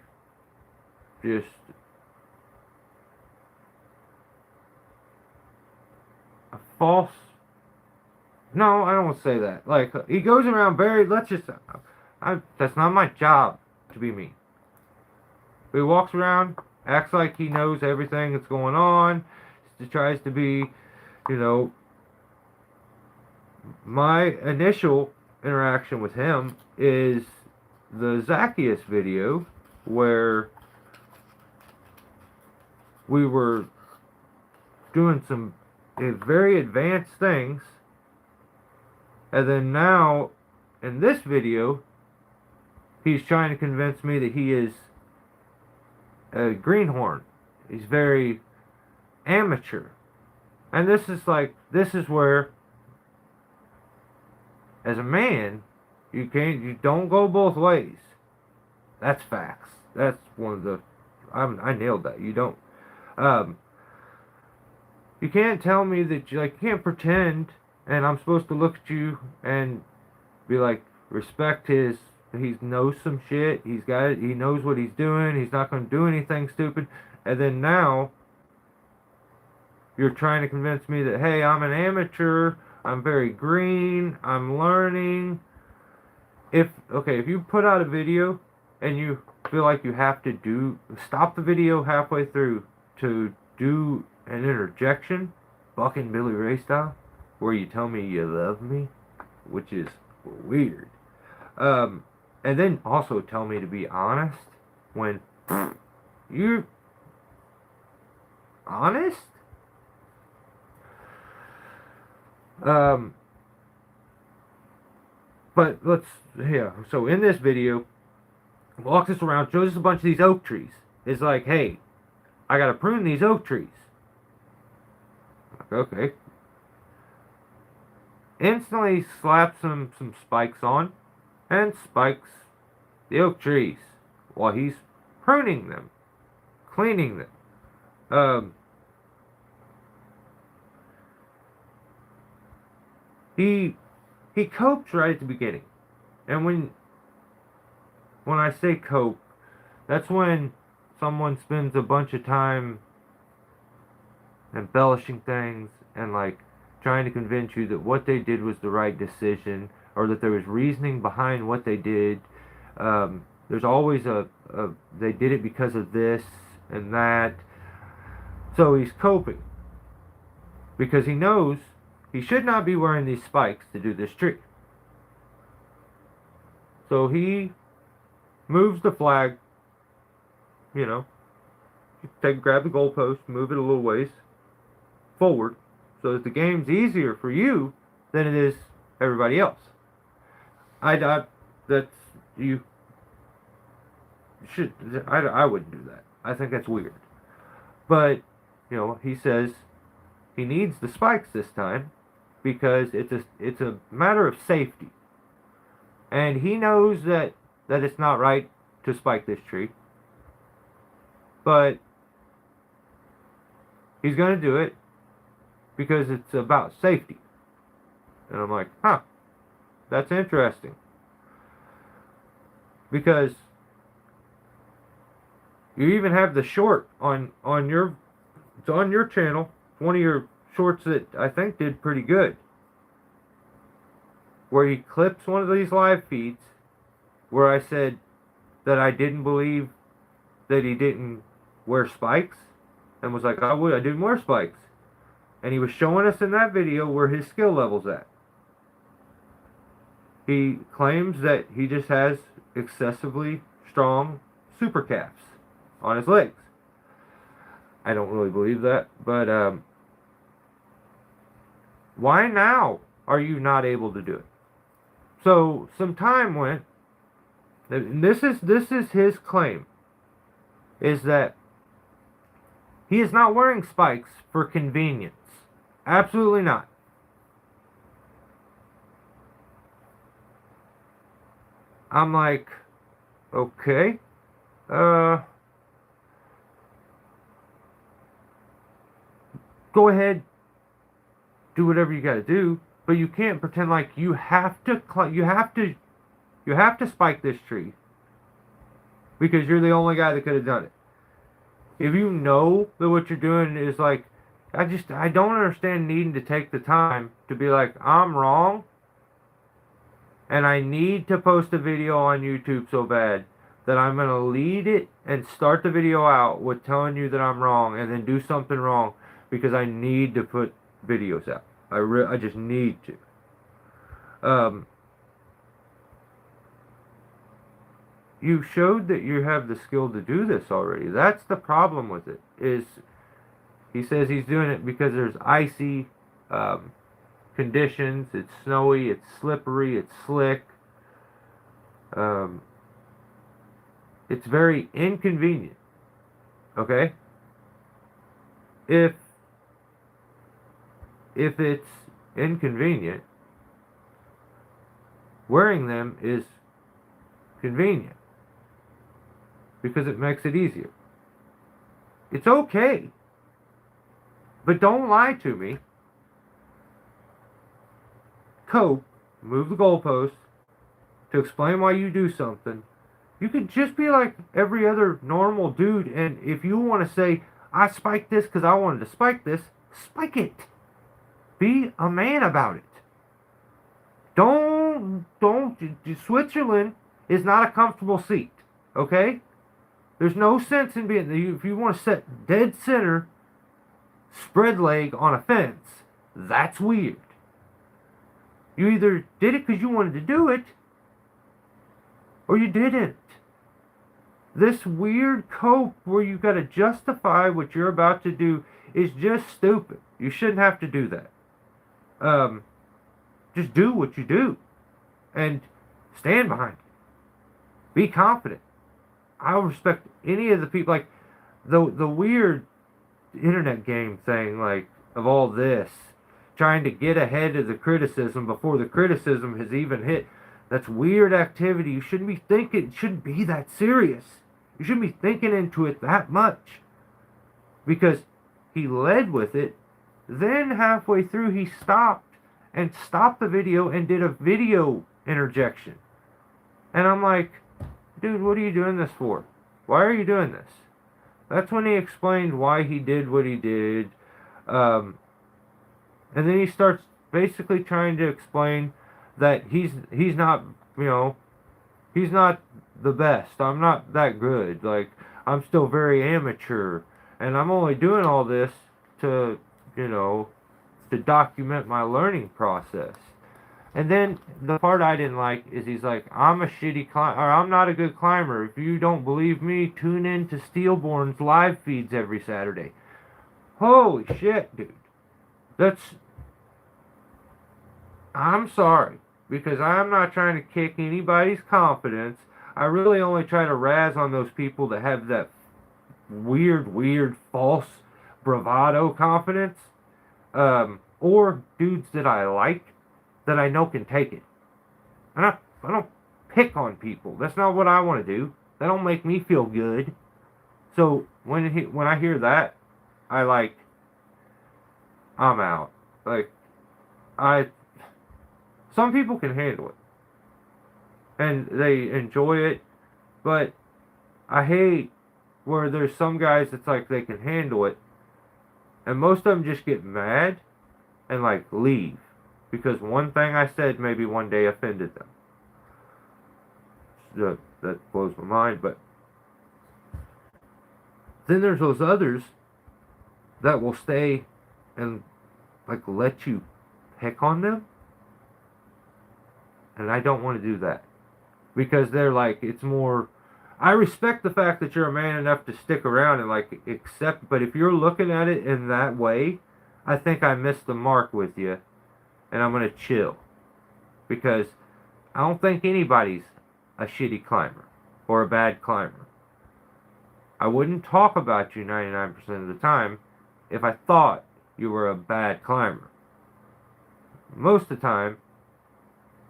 false. No, I don't want to say that. Like, he goes around very. That's not my job to be mean. He walks around, acts like he knows everything that's going on. He tries to be, you know, my initial interaction with him is the Zacchaeus video where we were doing some very advanced things, and then now in this video he's trying to convince me that he is a greenhorn. He's very amateur. And this is where, as a man, you don't go both ways. That's facts. That's one of the, I nailed that. You don't, you can't tell me that you can't pretend, and I'm supposed to look at you and be like, respect he knows some shit, he knows what he's doing, he's not going to do anything stupid, and then now you're trying to convince me that, hey, I'm an amateur, I'm very green, I'm learning. If you put out a video and you feel like you have to stop the video halfway through to do an interjection, fucking Billy Ray style, where you tell me you love me, which is weird. And then also tell me to be honest when you're honest? But so in this video, walks us around, shows us a bunch of these oak trees. It's like, hey, I gotta prune these oak trees. Okay. Instantly slaps some spikes on and spikes the oak trees while he's pruning them, cleaning them. He copes right at the beginning, and when I say cope, that's when someone spends a bunch of time embellishing things and trying to convince you that what they did was the right decision, or that there was reasoning behind what they did. There's always they did it because of this and that. So he's coping because he knows he should not be wearing these spikes to do this tree. So he moves the flag, grab the goalpost, move it a little ways forward, so that the game's easier for you than it is everybody else. I wouldn't do that. I think that's weird. But, he says he needs the spikes this time because it's a matter of safety. And he knows that it's not right to spike this tree. But he's going to do it because it's about safety. And I'm like, that's interesting. Because you even have the short on your channel. It's one of your shorts that I think did pretty good, where he clips one of these live feeds where I said that I didn't believe that he didn't wear spikes, and was like, I didn't wear spikes. And he was showing us in that video where his skill level's at. He claims that he just has excessively strong super calves on his legs. I don't really believe that, but why now are you not able to do it? So some time went, and this is his claim, is that he is not wearing spikes for convenience. Absolutely not. I'm like, okay, go ahead, do whatever you got to do, but you can't pretend like you have to spike this tree because you're the only guy that could have done it. If you know that what you're doing is I don't understand needing to take the time to be like, I'm wrong and I need to post a video on YouTube so bad, that I'm going to lead it and start the video out with telling you that I'm wrong and then do something wrong because I need to put videos out. I just need to. You showed that you have the skill to do this already. That's the problem with it. Is he says he's doing it because there's icy conditions. It's snowy. It's slippery. It's slick. It's very inconvenient. Okay? If it's inconvenient, wearing them is convenient because it makes it easier. It's okay. But don't lie to me. Cope, move the goalpost to explain why you do something. You could just be like every other normal dude, and if you want to say, I spiked this because I wanted to spike this, spike it. Be a man about it. Don't, Switzerland is not a comfortable seat, okay? There's no sense in being, if you want to sit dead center, spread leg on a fence, that's weird. You either did it because you wanted to do it, or you didn't. This weird cope where you've got to justify what you're about to do is just stupid. You shouldn't have to do that. Just do what you do. And stand behind it. Be confident. I respect any of the people, like, the weird internet game thing, like, of all this, trying to get ahead of the criticism before the criticism has even hit. That's weird activity. You shouldn't be thinking, it shouldn't be that serious. You shouldn't be thinking into it that much. Because he led with it, then halfway through he stopped the video and did a video interjection. And I'm like, dude, what are you doing this for? Why are you doing this? That's when he explained why he did what he did. And then he starts basically trying to explain that he's not, he's not the best. I'm not that good. Like, I'm still very amateur. And I'm only doing all this to, to document my learning process. And then the part I didn't like is he's like, I'm a shitty climber, or I'm not a good climber. If you don't believe me, tune in to Steelborn's live feeds every Saturday. Holy shit, dude. I'm sorry, because I'm not trying to kick anybody's confidence. I really only try to razz on those people that have that weird, false bravado confidence. Or dudes that I like, that I know can take it. I don't pick on people. That's not what I want to do. That don't make me feel good. So when I hear that, I'm out. Some people can handle it. And they enjoy it. But I hate where there's some guys that's like they can handle it. And most of them just get mad and leave. Because one thing I said maybe one day offended them. That blows my mind. But then there's those others that will stay and let you pick on them. And I don't want to do that. Because they're it's more, I respect the fact that you're a man enough to stick around and accept, but if you're looking at it in that way, I think I missed the mark with you. And I'm going to chill. Because I don't think anybody's a shitty climber or a bad climber. I wouldn't talk about you 99% of the time if I thought you were a bad climber. Most of the time,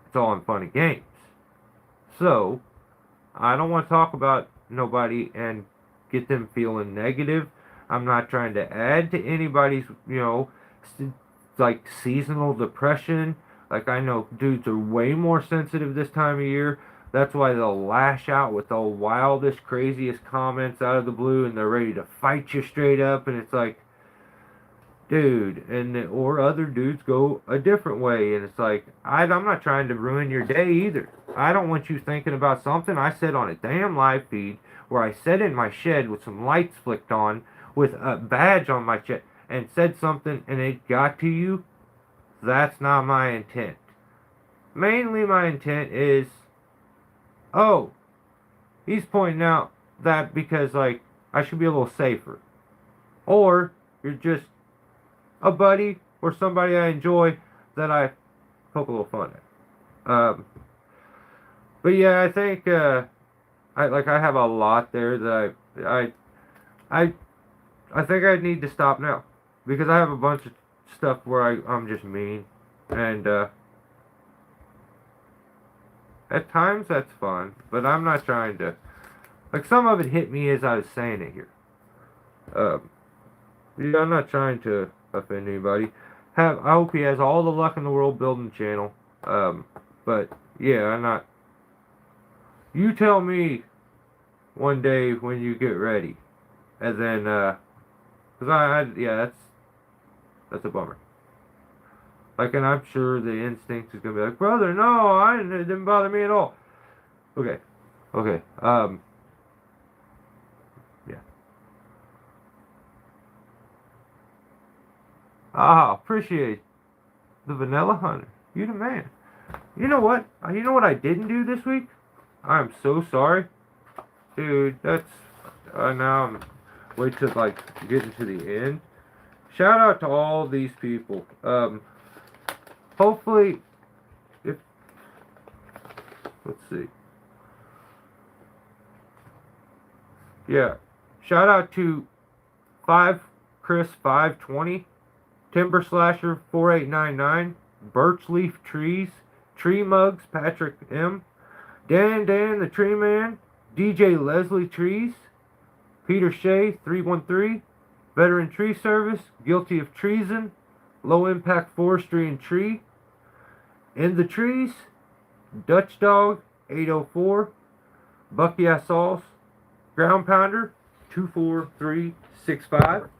it's all in fun and games. So, I don't want to talk about nobody and get them feeling negative. I'm not trying to add to anybody's, seasonal depression. I know dudes are way more sensitive this time of year. That's why they'll lash out with the wildest, craziest comments out of the blue, and they're ready to fight you straight up. And it's dude, or other dudes go a different way, and it's I'm not trying to ruin your day either. I don't want you thinking about something I said on a damn live feed where I sat in my shed with some lights flicked on with a badge on my chest and said something and it got to you. That's not my intent. Mainly my intent is, oh, he's pointing out that because, like, I should be a little safer. Or you're just a buddy or somebody I enjoy that I poke a little fun at. But yeah, I think I have a lot there that I I think I need to stop now because I have a bunch of stuff where I'm just mean, and at times that's fun, but I'm not trying to. Like, some of it hit me as I was saying it here. Yeah, I'm not trying to offend anybody. I hope he has all the luck in the world building the channel. But yeah, I'm not. You tell me one day when you get ready, and then cause yeah, that's a bummer. Like, and I'm sure the instinct is gonna be like, brother, no, it didn't bother me at all. Okay, okay, yeah. Appreciate the Vanilla Hunter. You the man. You know what? You know what I didn't do this week? I'm so sorry, dude. That's now I'm wait till like getting to the end. Shout out to all these people. Hopefully, if let's see, yeah. Shout out to Chris 520, Timber Slasher 4899, Birch Leaf Trees, Tree Mugs Patrick M, Dan the Tree Man, DJ Leslie Trees, Peter Shea 313, Veteran Tree Service, Guilty of Treason, Low Impact Forestry and Tree, In the Trees, Dutch Dog 804, Bucky Sauce, Ground Pounder 24365,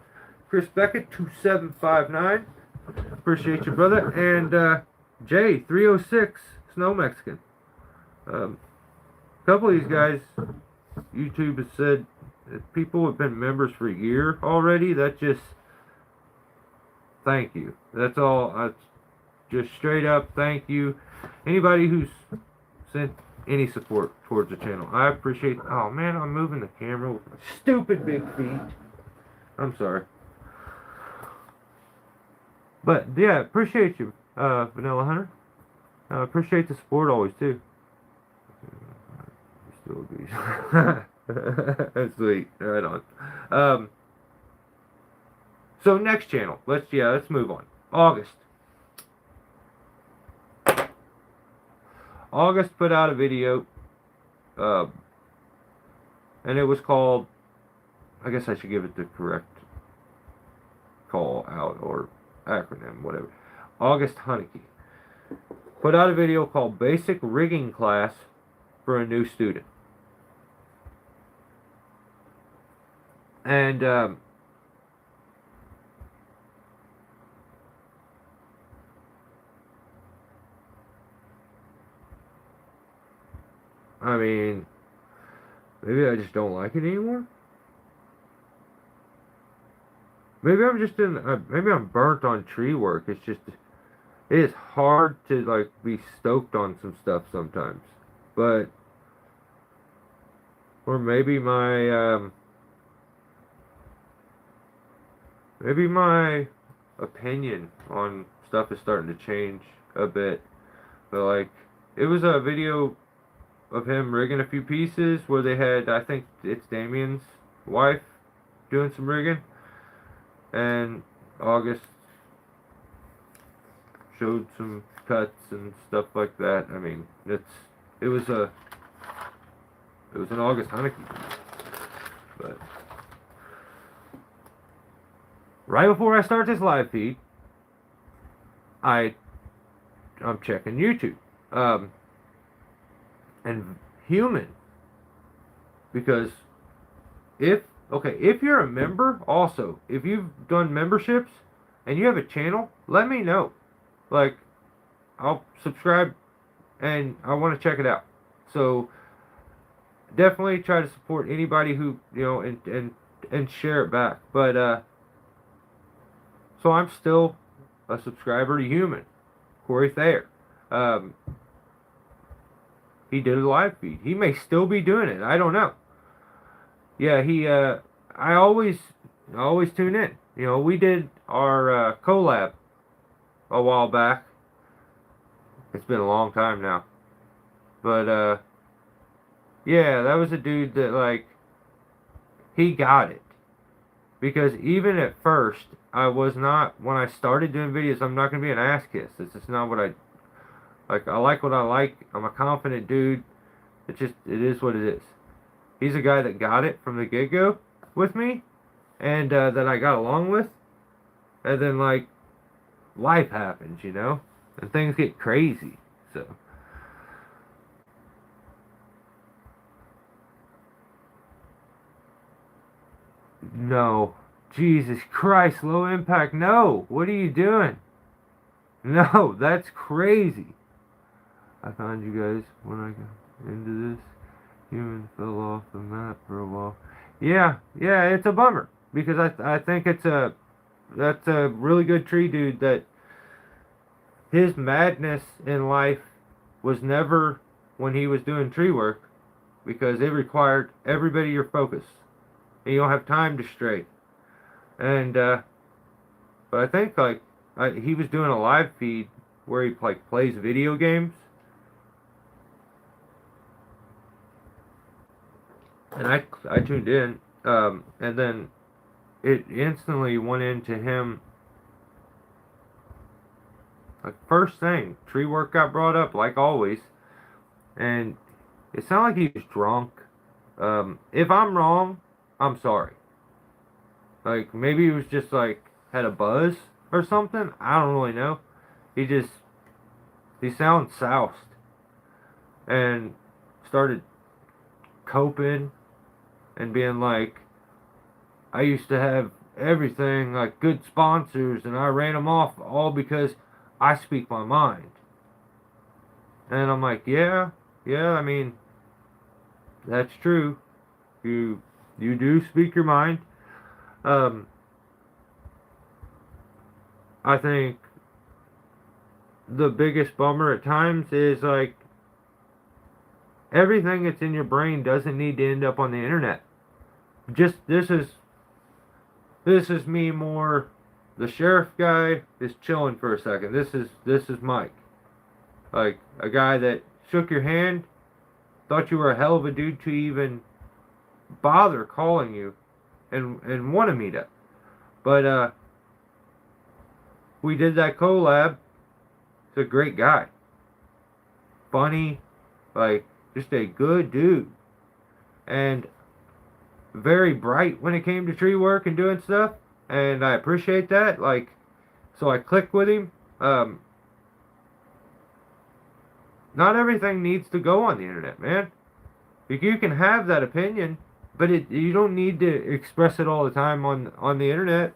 Chris Beckett 2759. Appreciate you, brother. And Jay 306, Snow Mexican. A couple of these guys, YouTube has said that people have been members for a year already. That just, thank you. That's all. Just straight up thank you. Anybody who's sent any support towards the channel, I appreciate. Oh man, I'm moving the camera with my stupid big feet. I'm sorry. But yeah, appreciate you, Vanilla Hunter. Appreciate the support always too. Still That's sweet. Right on. So next channel. Let's move on. August put out a video, and it was called, I guess I should give it the correct call out or acronym, whatever. August Haneke put out a video called Basic Rigging Class for a New Student. And I mean, maybe I just don't like it anymore. Maybe I'm just maybe I'm burnt on tree work. It's just, it is hard to like be stoked on some stuff sometimes. But, or maybe my opinion on stuff is starting to change a bit. But like, it was a video of him rigging a few pieces where they had, I think it's Damien's wife doing some rigging, and August showed some cuts and stuff like that. I mean, it was an August Haneke, but right before I start this live feed, I'm checking YouTube. And human, because if you're a member, also, if you've done memberships and you have a channel, let me know. Like, I'll subscribe and I want to check it out. So definitely try to support anybody who, and share it back. But so I'm still a subscriber to Human, Corey Thayer. Um, he did a live feed. He may still be doing it. I don't know. Yeah, I always tune in. We did our collab a while back. It's been a long time now. But yeah, that was a dude that, like, he got it. Because even at first, I was not, when I started doing videos, I'm not going to be an ass kiss. It's just not what I like what I like. I'm a confident dude. It is what it is. He's a guy that got it from the get-go with me, and that I got along with. And then, like, life happens, and things get crazy. So no, Jesus Christ, low impact. No, what are you doing? No, that's crazy. I found you guys when I got into this. Human fell off the map for a while. Yeah, it's a bummer because I think that's a really good tree dude that his madness in life was never when he was doing tree work because it required everybody your focus and you don't have time to stray. And but I think he was doing a live feed where he like plays video games. And I tuned in, and then it instantly went into him. Like, first thing, tree work got brought up, like always, and it sounded like he was drunk. If I'm wrong, I'm sorry. Like, maybe he was just, like, had a buzz or something. I don't really know. He sounds soused. And started coping and being like, I used to have everything, like good sponsors, and I ran them off all because I speak my mind. And I'm like, yeah, I mean, that's true. You do speak your mind. I think the biggest bummer at times is like everything that's in your brain doesn't need to end up on the internet. Just this is me more. The sheriff guy is chilling for a second. This is Mike, like a guy that shook your hand, thought you were a hell of a dude to even bother calling you, and want to meet up. But we did that collab. He's a great guy, funny, like just a good dude, and very bright when it came to tree work and doing stuff, and I appreciate that. Like, so I clicked with him. Not everything needs to go on the internet, man. You can have that opinion, but you don't need to express it all the time on the internet.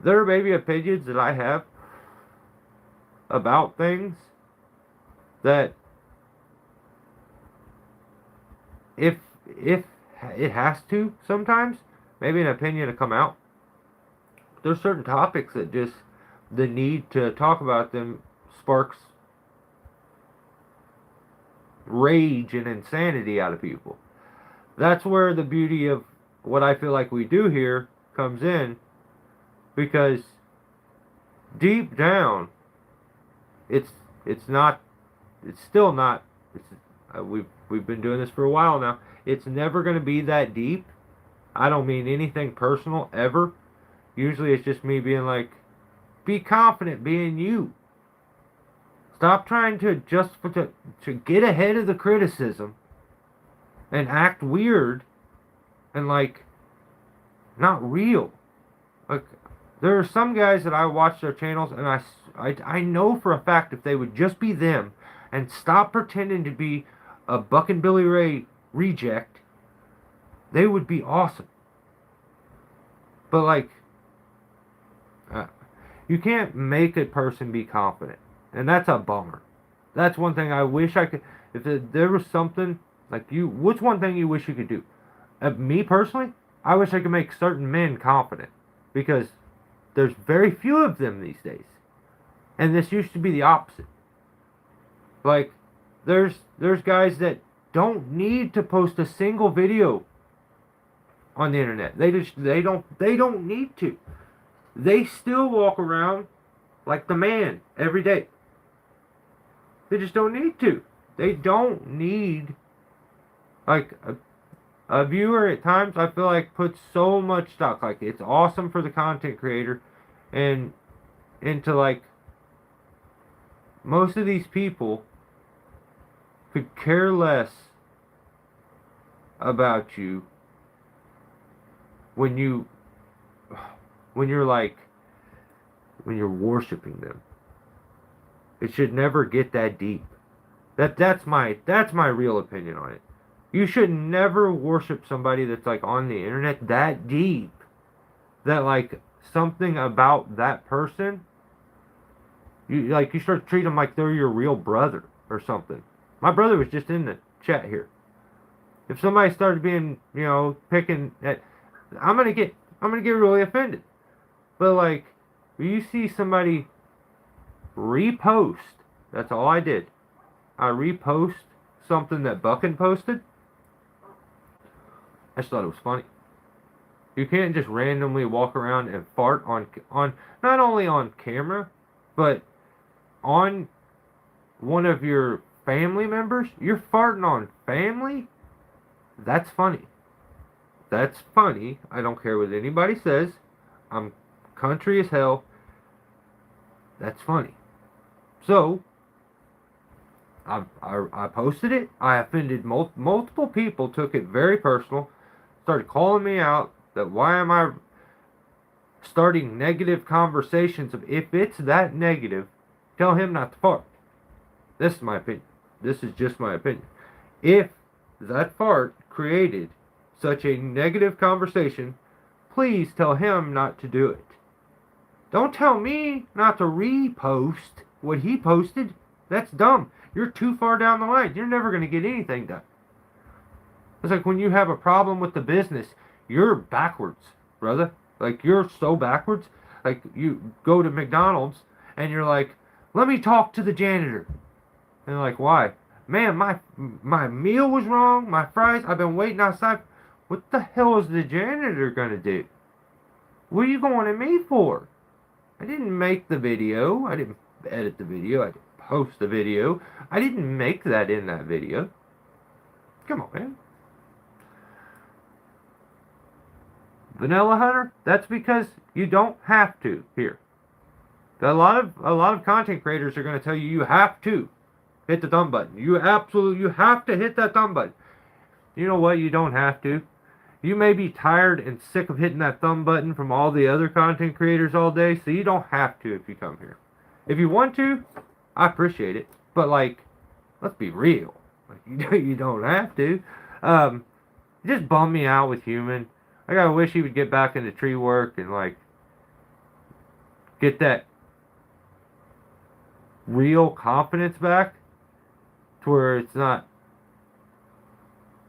There may be opinions that I have about things that if it has to sometimes, maybe an opinion to come out. There's certain topics that just the need to talk about them sparks rage and insanity out of people. That's where the beauty of what I feel like we do here comes in, because deep down it's still not. We've been doing this for a while now. It's never going to be that deep. I don't mean anything personal ever. Usually it's just me being like, be confident being you. Stop trying to get ahead of the criticism and act weird and like not real. Like, there are some guys that I watch their channels and I know for a fact if they would just be them and stop pretending to be a Buck and Billy Ray reject, they would be awesome. But like, You can't make a person be confident, and that's a bummer. That's one thing I wish I could. If there was something like you, what's one thing you wish you could do? Me personally, I wish I could make certain men confident, because there's very few of them these days, and this used to be the opposite. Like, there's guys that don't need to post a single video on the internet. They don't need to. They still walk around like the man every day. They just don't need to. They don't need, like, a viewer at times, I feel like, puts so much stock. Like, it's awesome for the content creator, and into, like, most of these people could care less about you when you're like, when you're worshiping them. It should never get that deep. That's my real opinion on it. You should never worship somebody that's, like, on the internet that deep, that, like, something about that person, you start to treat them like they're your real brother or something. My brother was just in the chat here. If somebody started being, picking at, I'm gonna get really offended. But, like, when you see somebody repost, that's all I did. I repost something that Buckin posted. I just thought it was funny. You can't just randomly walk around and fart on not only on camera, but on one of your family members. You're farting on family? That's funny. That's funny. I don't care what anybody says. I'm country as hell. That's funny. So, I posted it. I offended multiple people. Took it very personal. Started calling me out. That why am I starting negative conversations? If it's that negative, tell him not to fart. This is my opinion. This is just my opinion. If that fart created such a negative conversation, please tell him not to do it. Don't tell me not to repost what he posted. That's dumb. You're too far down the line. You're never going to get anything done. It's like when you have a problem with the business, you're backwards, brother. Like, you're so backwards. Like, you go to McDonald's and you're like, let me talk to the janitor. And they're like, why? Man, my meal was wrong. My fries, I've been waiting outside. What the hell is the janitor going to do? What are you going to me for? I didn't make the video. I didn't edit the video. I didn't post the video. I didn't make that in that video. Come on, man. Vanilla Hunter, that's because you don't have to here. A lot of content creators are going to tell you you have to hit the thumb button. You have to hit that thumb button. You know what? You don't have to. You may be tired and sick of hitting that thumb button from all the other content creators all day, so you don't have to if you come here. If you want to, I appreciate it. But, like, let's be real. Like, you don't have to. It just bummed me out with Human. Like, I wish he would get back into tree work and, like, get that real confidence back to where it's not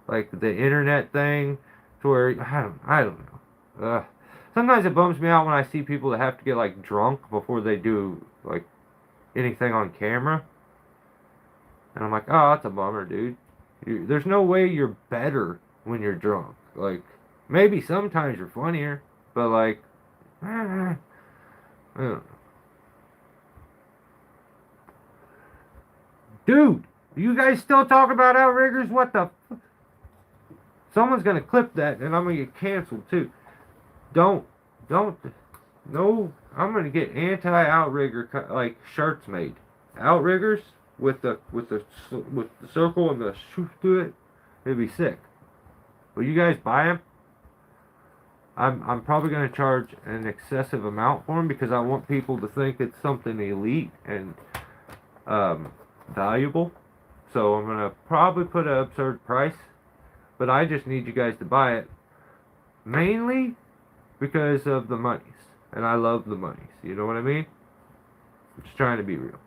like the internet thing, to where I don't know. Sometimes it bums me out when I see people that have to get, like, drunk before they do, like, anything on camera. And I'm like, oh, that's a bummer, dude. There's no way you're better when you're drunk. Like, maybe sometimes you're funnier, but, like, I don't know. Dude, you guys still talk about outriggers? What the Someone's gonna clip that and I'm gonna get canceled too. Don't, no, I'm gonna get anti-outrigger, like, shirts made. Outriggers with the circle and the shoot to it, it'd be sick. Will you guys buy them? I'm probably going to charge an excessive amount for them because I want people to think it's something elite and valuable. So I'm going to probably put an absurd price, but I just need you guys to buy it, mainly because of the monies. and I love the money. So you know what I mean? I'm just trying to be real,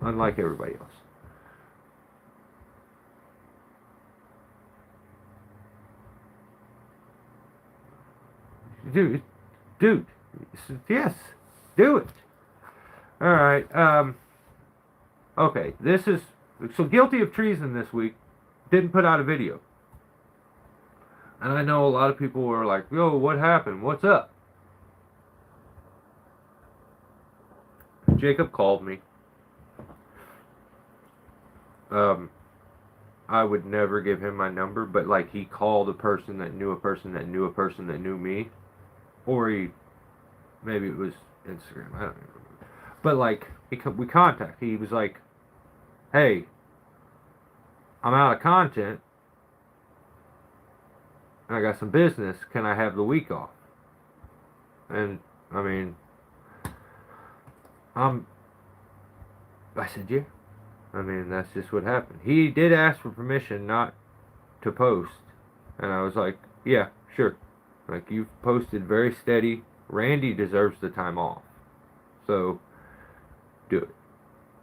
unlike everybody else. Dude, dude, yes, do it. All right. Okay. This is so guilty of treason this week. Didn't put out a video, and I know a lot of people were like, "Yo, what happened? What's up?" Jacob called me. Um, I would never give him my number, but like he called a person that knew a person that knew a person that knew me, or maybe it was Instagram. I don't even remember. But like we contact. He was like, "Hey, I'm out of content, and I got some business. Can I have the week off?" And I mean, I'm. I said, "Yeah." I mean, that's just what happened. He did ask for permission not to post, and I was like, "Yeah, sure." Like you've posted very steady. Randy deserves the time off, so do it.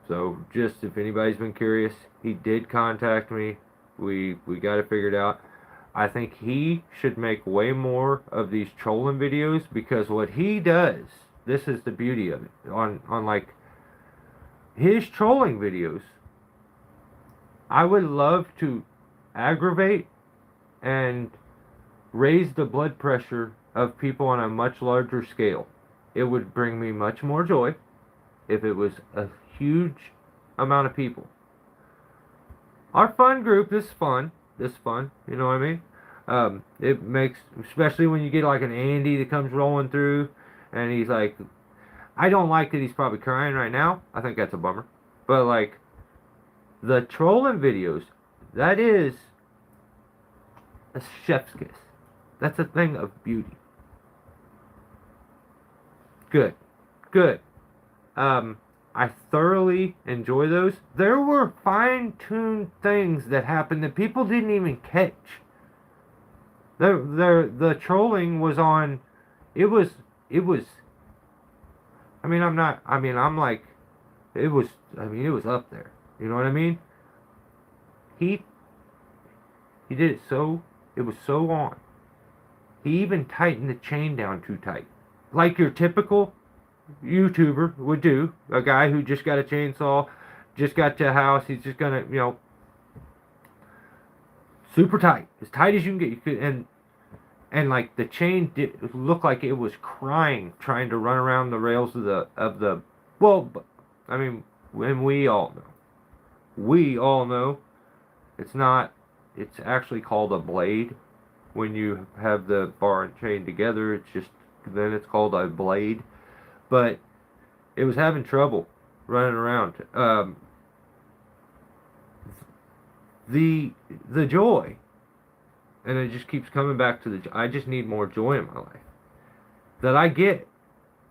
So just if anybody's been curious, he did contact me. We got it figured out. I think he should make way more of these trolling videos because what he does, this is the beauty of it. On like his trolling videos, I would love to aggravate and raise the blood pressure of people on a much larger scale. It would bring me much more joy if it was a huge amount of people. Our fun group is fun. This fun, you know what I mean? It makes, especially when you get like an Andy that comes rolling through, and he's like, I don't like that he's probably crying right now. I think that's a bummer. But like the trolling videos, that is a chef's kiss. That's a thing of beauty. Good, good. I thoroughly enjoy those. There were fine-tuned things that happened that people didn't even catch. The trolling was on. It was. I mean, I'm not. I mean, I'm like. It was. I mean, it was up there. You know what I mean? He. He did it so. It was so on. He even tightened the chain down too tight, like your typical YouTuber would do. A guy who just got a chainsaw, just got to a house. He's just gonna, super tight, as tight as you can get. You could, and like the chain did look like it was crying, trying to run around the rails of the. Well, I mean, and we all know, it's not. It's actually called a blade. When you have the bar and chain together, then it's called a blade. But it was having trouble running around. The joy, and it just keeps coming back to I just need more joy in my life that I get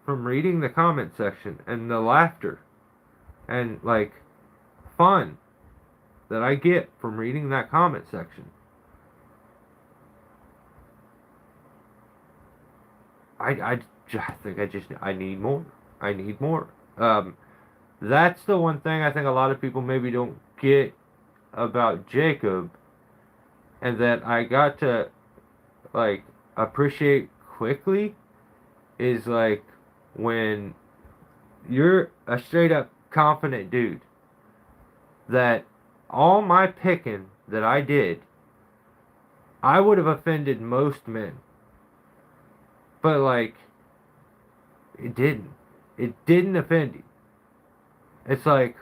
from reading the comment section and the laughter and like fun that I get from reading that comment section. I think I need more. I need more. That's the one thing I think a lot of people maybe don't get about Jacob, and that I got to like appreciate quickly is like when you're a straight up confident dude that all my picking that I did, I would have offended most men. But like it didn't. It didn't offend you. It's like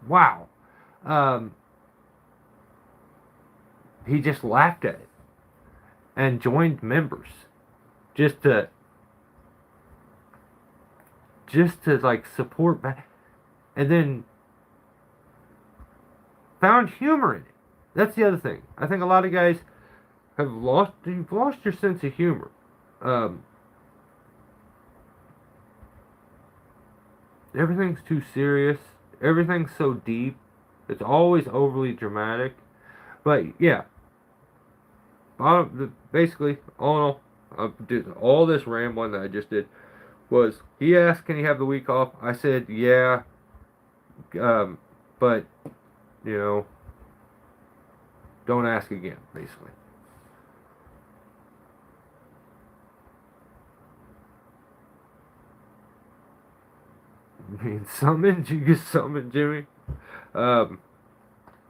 wow. He just laughed at it and joined members just to like support back, and then found humor in it. That's the other thing. I think a lot of guys you've lost your sense of humor. Everything's too serious. Everything's so deep. It's always overly dramatic. But yeah, basically, all in all, Did all this rambling that I just did was he asked, "Can he have the week off?" I said, "Yeah, but you know, don't ask again." Basically, being summoned, you get summoned, Jimmy. Um,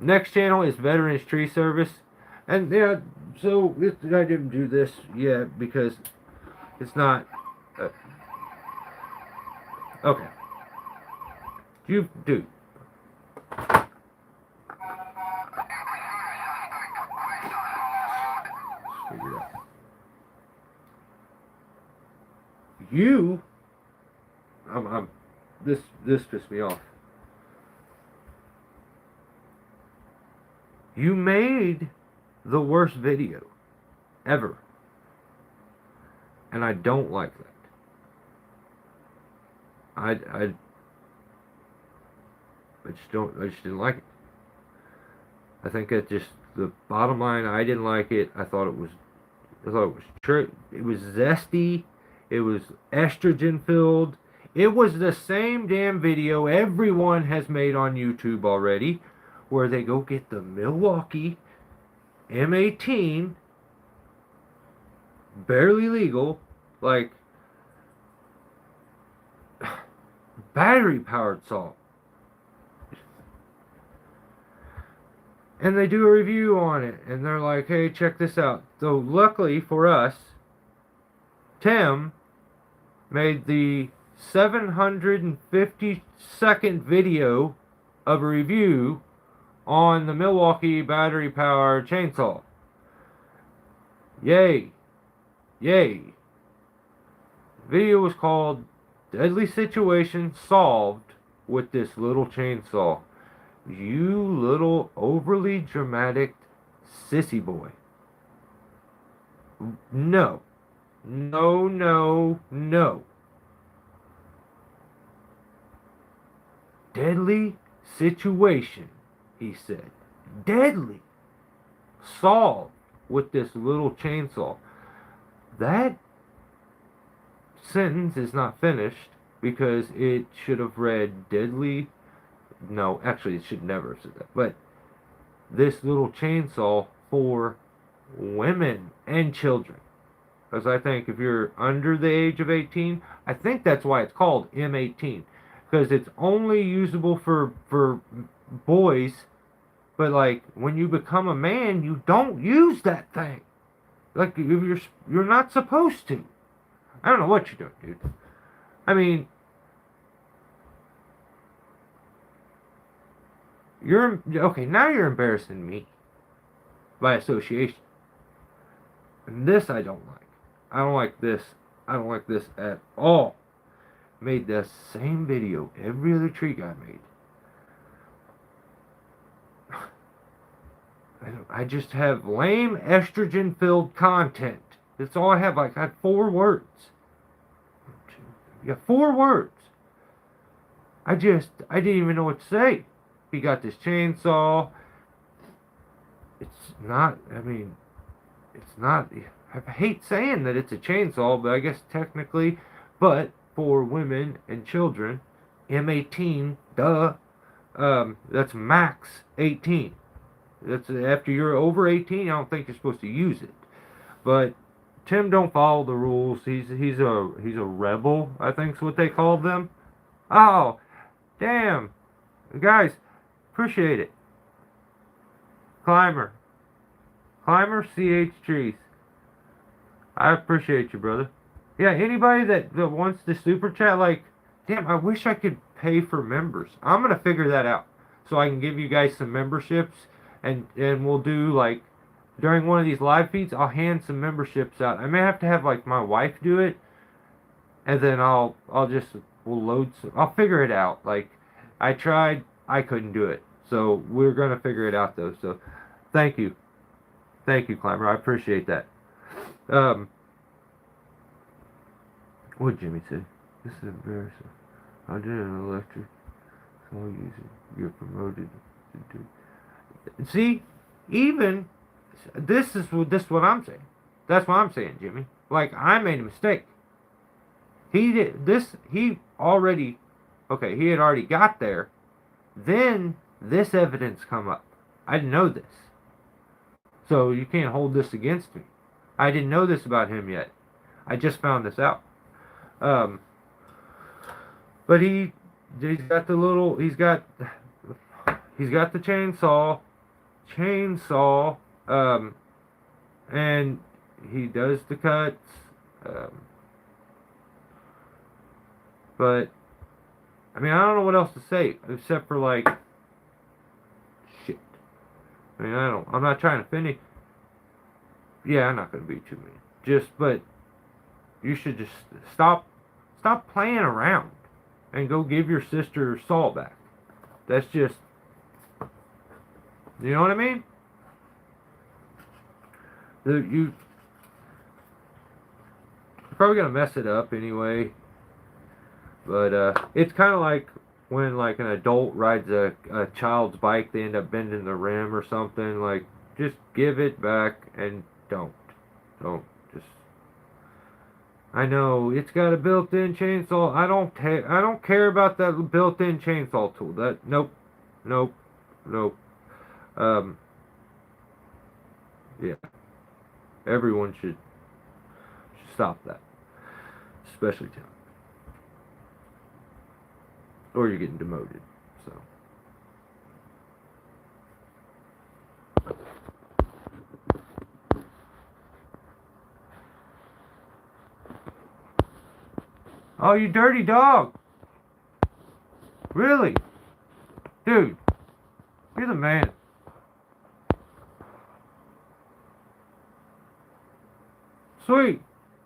Next channel is Veterans Tree Service, and yeah, so I didn't do this yet because it's not. Uh, okay, you do. Figure it out. You, this pissed me off. You made the worst video ever, and I don't like that. I just didn't like it. I think that just the bottom line. I didn't like it. I thought it was true. It was zesty. It was estrogen filled. It was the same damn video everyone has made on YouTube already, where they go get the Milwaukee M18, barely legal, like battery powered salt. And they do a review on it, and they're like, hey, check this out. So luckily for us, Tim made the 750-second video of a review on the Milwaukee battery powered chainsaw. Yay. Yay. The video was called Deadly Situation Solved with This Little Chainsaw. You little overly dramatic sissy boy. No. No, no, no. Deadly situation, he said. Deadly. Solved with this little chainsaw. That sentence is not finished because it should have read deadly. No, actually, it should never have said that. But this little chainsaw for women and children. Because I think if you're under the age of 18, I think that's why it's called M18. Because it's only usable for boys. But like when you become a man, you don't use that thing. Like you're not supposed to. I don't know what you're doing, dude. I mean, you're okay. Now you're embarrassing me by association. And this I don't like. I don't like this. I don't like this at all. Made the same video every other tree guy made. I just have lame estrogen-filled content. That's all I have. Like I had 4 words. Yeah, 4 words. I didn't even know what to say. He got this chainsaw. It's not. I mean, it's not. I hate saying that it's a chainsaw, but I guess technically, but for women and children, M18, duh. That's max 18. That's after you're over 18. I don't think you're supposed to use it. But Tim don't follow the rules. He's a rebel. I think is what they call them. Oh, damn, guys, appreciate it. Climber CH Trees. I appreciate you, brother. Yeah, anybody that wants to super chat, like, damn, I wish I could pay for members. I'm gonna figure that out so I can give you guys some memberships, and we'll do like during one of these live feeds, I'll hand some memberships out. I may have to have like my wife do it, and then we'll load some. I'll figure it out. Like I tried, I couldn't do it, so we're gonna figure it out though. So thank you, Climber. I appreciate that. What did Jimmy say? This is embarrassing. I did an electric saw using. You're promoted to do. See, even this is what I'm saying. That's what I'm saying, Jimmy. like I made a mistake. He did this. He already, okay. He had already got there. Then this evidence come up. I didn't know this, so you can't hold this against me. I didn't know this about him yet. I just found this out. Um, but he's got the little. He's got the chainsaw. Um, and he does the cuts. Um, but I mean, I don't know what else to say except for like shit. I mean, I'm not trying to finish. Yeah, I'm not gonna be too mean. But you should just stop playing around and go give your sister Saul back. That's just, you know what I mean? You're probably gonna mess it up anyway. But it's kind of like when like an adult rides a child's bike, they end up bending the rim or something. Like, just give it back and don't just. I know it's got a built-in chainsaw. I don't care about that built-in chainsaw tool. Nope, nope, nope. Um, yeah, everyone should stop that, especially Tim. Or you're getting demoted. So. Oh, you dirty dog. Really? Dude, you're the man. Sweet.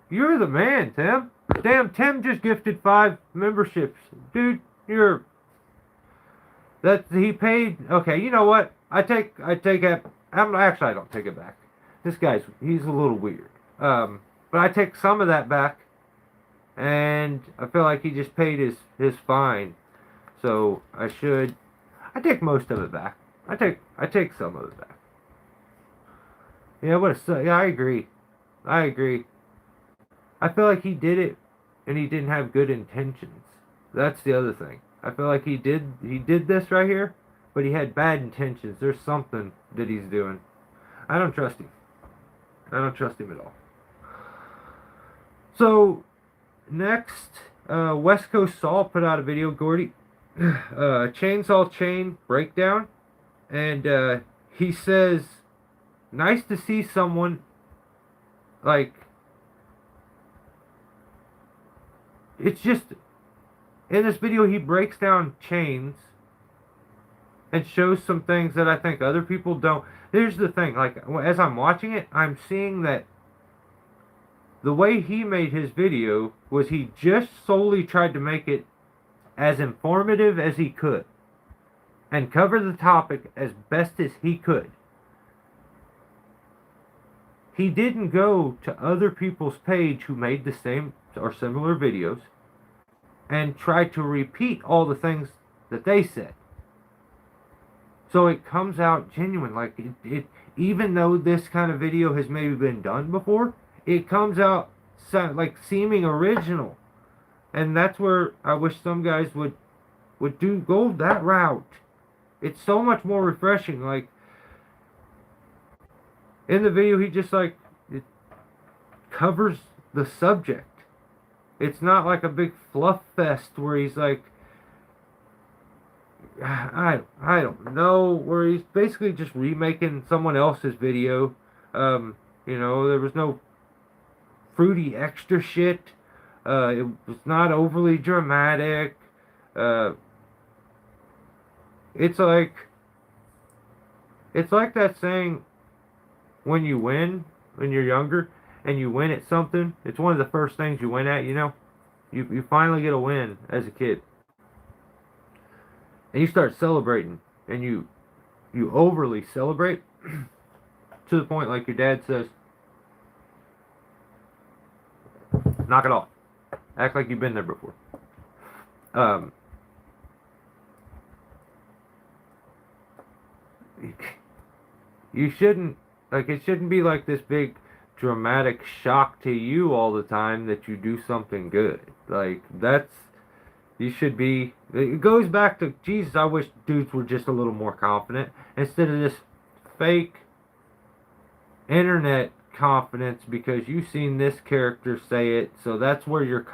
You're the man, Tim. Damn, Tim just gifted 5 memberships. Dude, he paid. Okay, you know what? I take it. Actually, I don't take it back. He's a little weird. But I take some of that back, and I feel like he just paid his fine. So I take most of it back. I take some of it back. Yeah, yeah, I agree. I feel like he did it, and he didn't have good intentions. That's the other thing. I feel like he did this right here, but he had bad intentions. There's something that he's doing. I don't trust him. I don't trust him at all. So next, West Coast Saul put out a video, Gordy, chainsaw chain breakdown, and he says, "Nice to see someone like." It's just, in this video he breaks down chains and shows some things that I think other people don't. Here's the thing, like, as I'm watching it, I'm seeing that the way he made his video was he just solely tried to make it as informative as he could and cover the topic as best as he could. He didn't go to other people's page who made the same or similar videos and try to repeat all the things that they said. So it comes out genuine. Like, it even though this kind of video has maybe been done before, it comes out like seeming original. And that's where I wish some guys would go that route. It's so much more refreshing. Like, in the video, he just like it covers the subject. It's not like a big fluff fest where he's like, I don't know, where he's basically just remaking someone else's video. There was no fruity extra shit. It was not overly dramatic. It's like that saying, when you win when you're younger and you win at something, it's one of the first things you win at, you finally get a win as a kid. And you start celebrating, and you overly celebrate to the point, like your dad says, knock it off. Act like you've been there before. You shouldn't, like, it shouldn't be like this big dramatic shock to you all the time that you do something good. Like, you should be, it goes back to, Jesus, I wish dudes were just a little more confident instead of this fake internet confidence because you've seen this character say it, so that's where your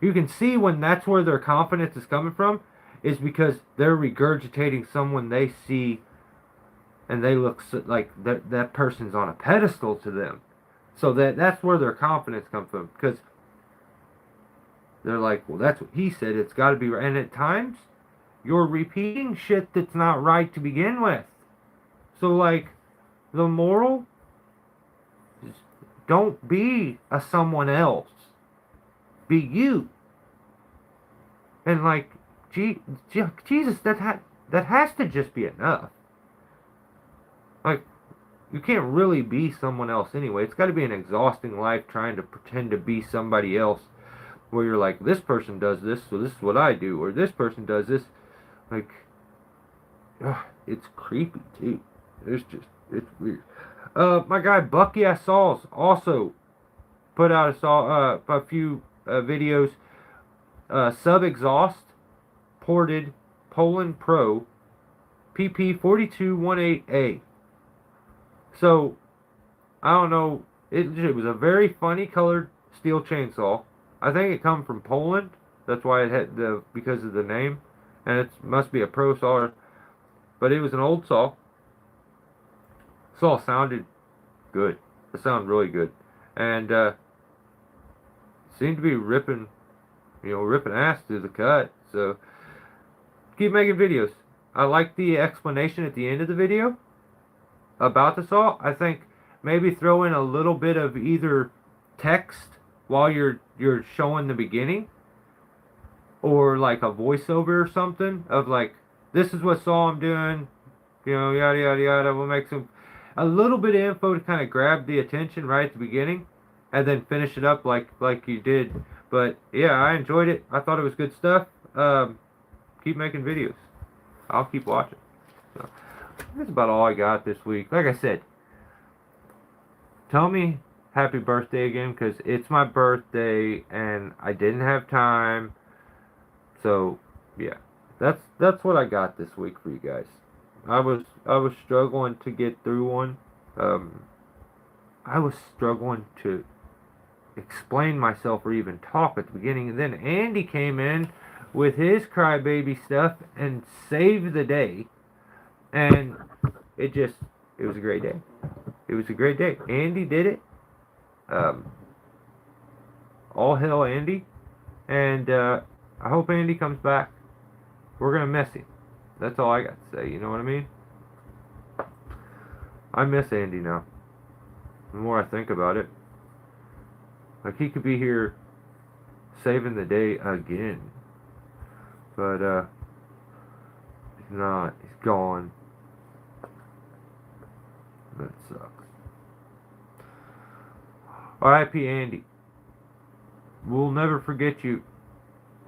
you can see when that's where their confidence is coming from, is because they're regurgitating someone they see and they look like that person's on a pedestal to them. So that's where their confidence comes from, because they're like, well, that's what he said. It's got to be right. And at times, you're repeating shit that's not right to begin with. So, like, the moral is don't be a someone else. Be you. And, like, Jesus, that has to just be enough. Like, you can't really be someone else anyway. It's got to be an exhausting life trying to pretend to be somebody else, where you're like, this person does this, so this is what I do, or this person does this. Like, it's creepy too. It's weird. My guy Bucky I Saws also put out a few videos. Sub exhaust ported Poland Pro PP4218A. So, I don't know, it was a very funny colored steel chainsaw. I think it come from Poland. That's why it had because of the name. And it must be a pro saw. But it was an old saw. Saw sounded good. It sounded really good. And seemed to be ripping ass through the cut. So, keep making videos. I like the explanation at the end of the video about the saw. I think maybe throw in a little bit of either text while you're showing the beginning, or like a voiceover or something of like, this is what saw I'm doing, yada yada yada. We'll make a little bit of info to kind of grab the attention right at the beginning, and then finish it up like you did. But yeah, I enjoyed it. I thought it was good stuff. Keep making videos. I'll keep watching. So that's about all I got this week. Like I said, tell me happy birthday again, because it's my birthday and I didn't have time. So yeah, that's what I got this week for you guys. I was struggling to get through one. I was struggling to explain myself or even talk at the beginning, and then Andy came in with his crybaby stuff and saved the day. And it was a great day. It was a great day. Andy did it. All hail Andy. And I hope Andy comes back. We're going to miss him. That's all I got to say. You know what I mean? I miss Andy now. The more I think about it. Like, he could be here saving the day again. But, he's not. He's gone. That sucks. R.I.P. Andy. We'll never forget you.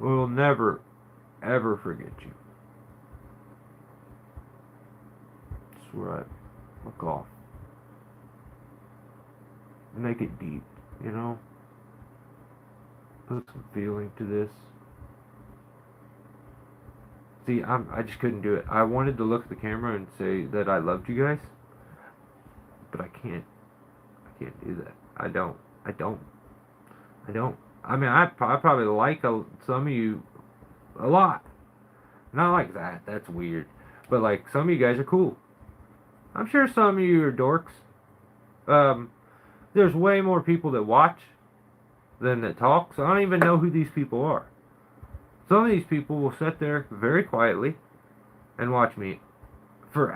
We'll never, ever forget you. That's where I look off. Make it deep, you know? Put some feeling to this. See, I just couldn't do it. I wanted to look at the camera and say that I loved you guys, but I can't. I can't do that. I don't. I mean, I probably like some of you a lot. Not like that. That's weird. But like, some of you guys are cool. I'm sure some of you are dorks. There's way more people that watch than that talk, so I don't even know who these people are. Some of these people will sit there very quietly and watch me for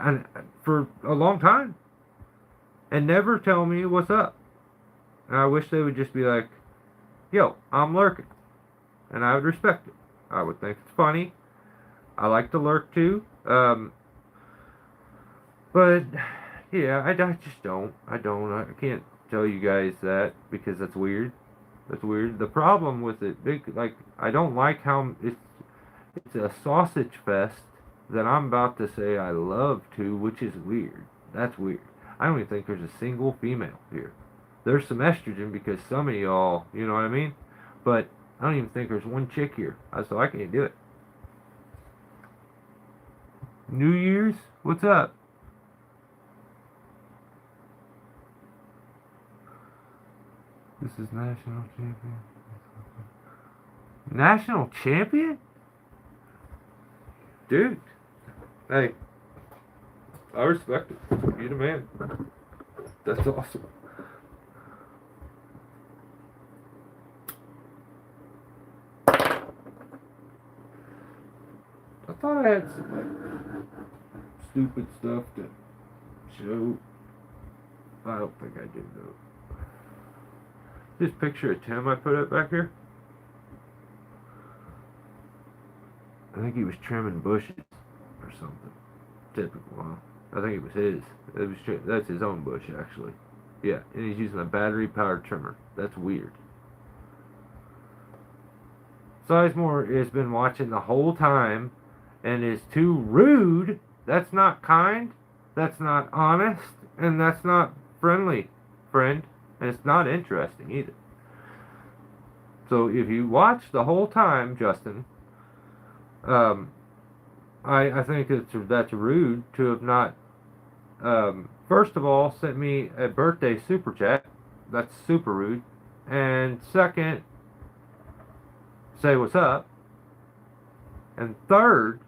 a long time and never tell me what's up. And I wish they would just be like, yo, I'm lurking. And I would respect it. I would think it's funny. I like to lurk too. But yeah, I just don't. I can't tell you guys that because that's weird. That's weird. The problem with it, I don't like how it's a sausage fest that I'm about to say I love to, which is weird. That's weird. I don't even think there's a single female here. There's some estrogen because some of y'all, you know what I mean? But I don't even think there's one chick here. So I can't do it. New Year's? What's up? This is national champion. National champion? Dude. Hey. I respect it. You the man. That's awesome. I thought I had some like stupid stuff to show. I don't think I did though. This picture of Tim I put up back here. I think he was trimming bushes or something. Typical, huh? I think it was his. That's his own bush actually. Yeah, and he's using a battery-powered trimmer. That's weird. Sizemore has been watching the whole time and is too rude. That's not kind. That's not honest. And that's not friendly, friend. And it's not interesting either. So if you watch the whole time, Justin, I think that's rude to have not, first of all, sent me a birthday super chat. That's super rude. And second, say what's up. And third,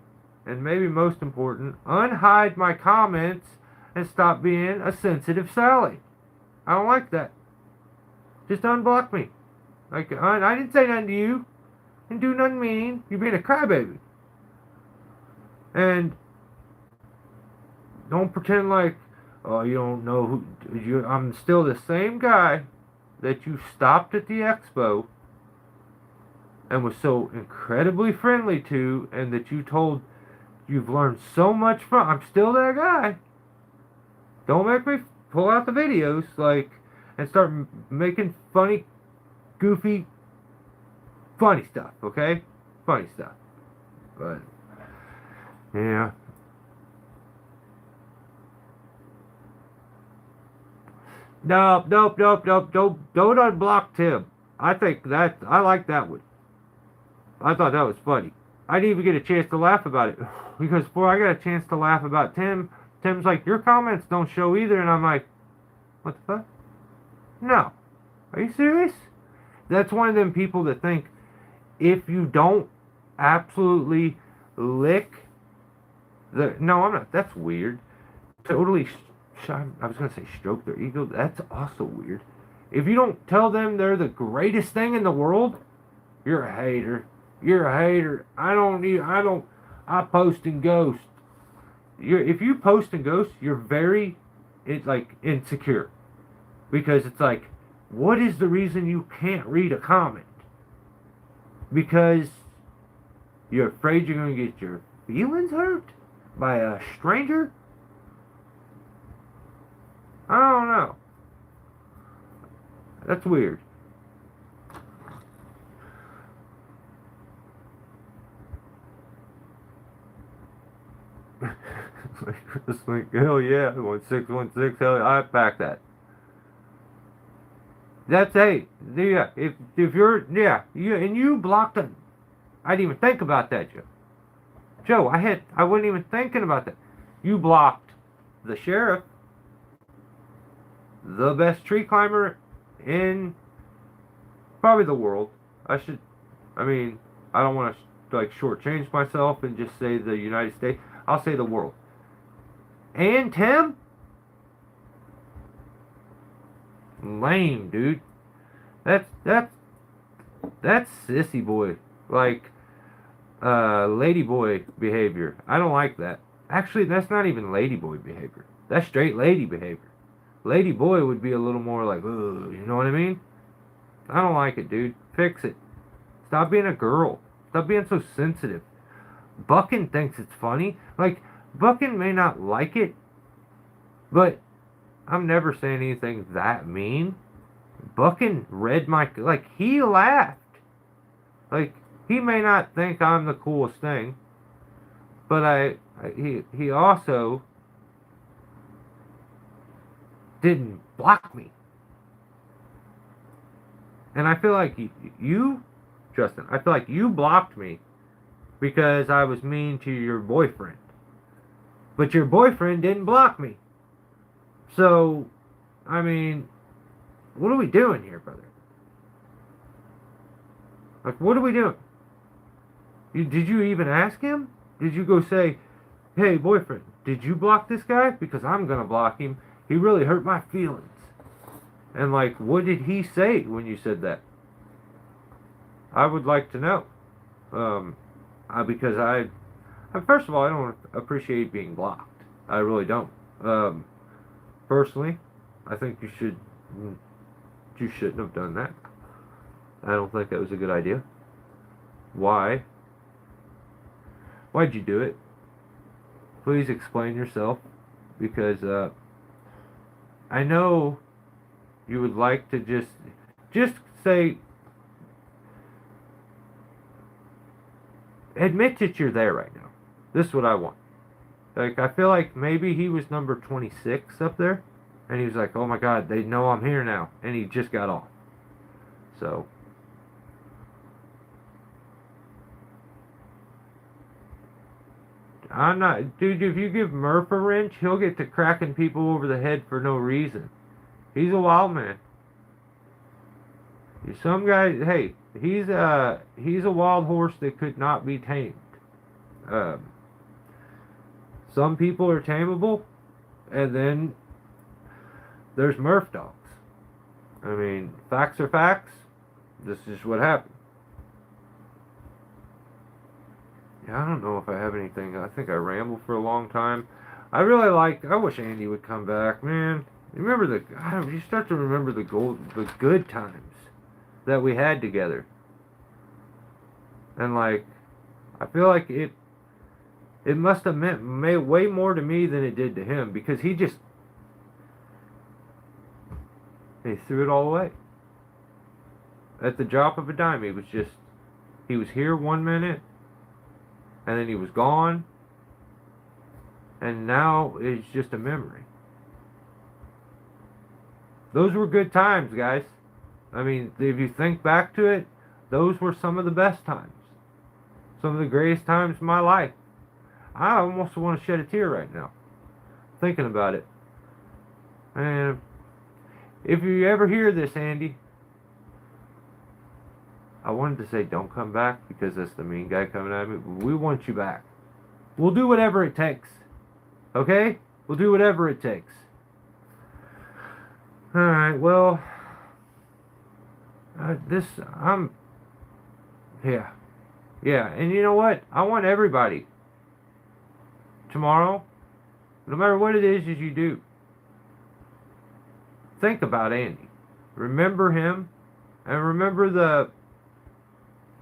and maybe most important, unhide my comments and stop being a sensitive Sally. I don't like that. Just unblock me. Like, I didn't say nothing to you. Didn't do nothing mean. You're being a crybaby. And don't pretend like, oh, you don't know who. I'm still the same guy that you stopped at the expo and was so incredibly friendly to, and that you told you've learned so much from. I'm still that guy. Don't make me pull out the videos like and start making funny, goofy, funny stuff. Okay, funny stuff. But yeah. Nope. Don't unblock Tim. I like that one. I thought that was funny. I didn't even get a chance to laugh about it because before I got a chance to laugh about Tim, Tim's like, your comments don't show either, and I'm like, what the fuck? No. Are you serious? That's one of them people that think if you don't absolutely lick the... No, I'm not. That's weird. Totally... I was going to say stroke their ego. That's also weird. If you don't tell them they're the greatest thing in the world, you're a hater. You're a hater. I post and ghost. If you post and ghost, you're very, insecure. Because it's like, what is the reason you can't read a comment? Because you're afraid you're going to get your feelings hurt by a stranger? I don't know. That's weird. It's like, hell yeah, 1616, hell yeah, I pack that. That's hey, yeah. If you're you blocked it, I didn't even think about that, Joe. Joe, I wasn't even thinking about that. You blocked the sheriff, the best tree climber in probably the world. I don't want to shortchange myself and just say the United States. I'll say the world. And Tim? Lame, dude. That's sissy boy. Lady boy behavior. I don't like that. Actually, that's not even lady boy behavior. That's straight lady behavior. Lady boy would be a little more like, ugh, you know what I mean? I don't like it, dude. Fix it. Stop being a girl. Stop being so sensitive. Buckin thinks it's funny. Buckin may not like it, but I'm never saying anything that mean. Buckin read my... he laughed. He may not think I'm the coolest thing, but he also didn't block me. And I feel like you, Justin, I feel like you blocked me because I was mean to your boyfriend. But your boyfriend didn't block me. So, I mean, what are we doing here, brother? Like, what are we doing? Did you even ask him? Did you go say, hey, boyfriend, did you block this guy? Because I'm going to block him. He really hurt my feelings. And, like, what did he say when you said that? I would like to know. Because first of all, I don't appreciate being blocked. I really don't. Personally, I think you shouldn't have done that. I don't think that was a good idea. Why? Why'd you do it? Please explain yourself, because I know you would like to just say, admit that you're there right now. This is what I want. Like, I feel like maybe he was number 26 up there, and he was like, oh my God, they know I'm here now, and he just got off. So, I'm not, dude, if you give Murph a wrench, he'll get to cracking people over the head for no reason. He's a wild man. Some guys, hey, he's a wild horse that could not be tamed. Some people are tameable, and then there's Murph dogs. I mean, facts are facts. This is what happened. Yeah, I don't know if I have anything. I think I rambled for a long time. I wish Andy would come back, man. You start to remember the good times that we had together. And like, I feel like it must have meant way more to me than it did to him, because he threw it all away. At the drop of a dime, he was here 1 minute, and then he was gone, and now it's just a memory. Those were good times, guys. I mean, if you think back to it, those were some of the best times. Some of the greatest times of my life. I almost want to shed a tear right now, thinking about it. And if you ever hear this, Andy, I wanted to say don't come back, because that's the mean guy coming at me. We want you back. We'll do whatever it takes. Okay? We'll do whatever it takes. Alright, well, yeah, and you know what? I want everybody, tomorrow, no matter what it is you do, think about Andy. Remember him, and remember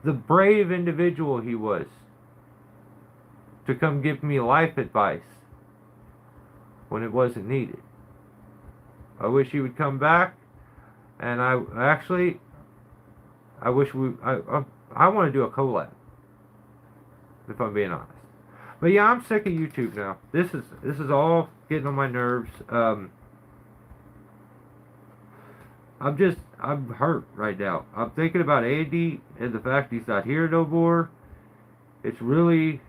the brave individual he was to come give me life advice when it wasn't needed. I wish he would come back, and I wish I want to do a collab, if I'm being honest. But yeah, I'm sick of YouTube now. This is all getting on my nerves. I'm hurt right now. I'm thinking about Andy and the fact he's not here no more. I'm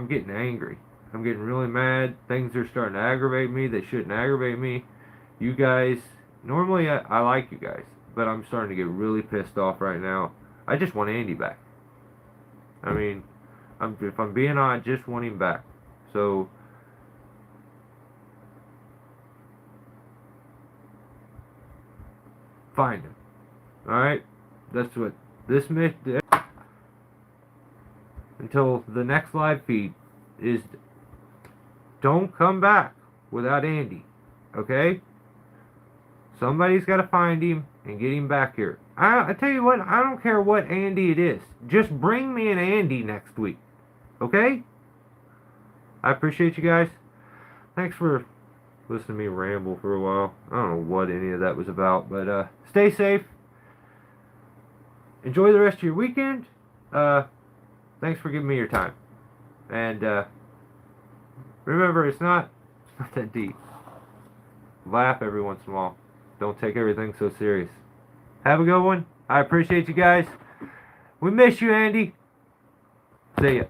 getting angry. I'm getting really mad. Things are starting to aggravate me. They shouldn't aggravate me. You guys, normally I like you guys, but I'm starting to get really pissed off right now. I just want Andy back. I mean, if I'm being honest, I just want him back. So, find him. Alright? That's what this mission, until the next live feed, is don't come back without Andy. Okay? Somebody's got to find him and get him back here. I tell you what, I don't care what Andy it is. Just bring me an Andy next week. Okay? I appreciate you guys. Thanks for listening to me ramble for a while. I don't know what any of that was about, but stay safe. Enjoy the rest of your weekend. Thanks for giving me your time. And remember, it's not that deep. Laugh every once in a while. Don't take everything so serious. Have a good one. I appreciate you guys. We miss you, Andy. See ya.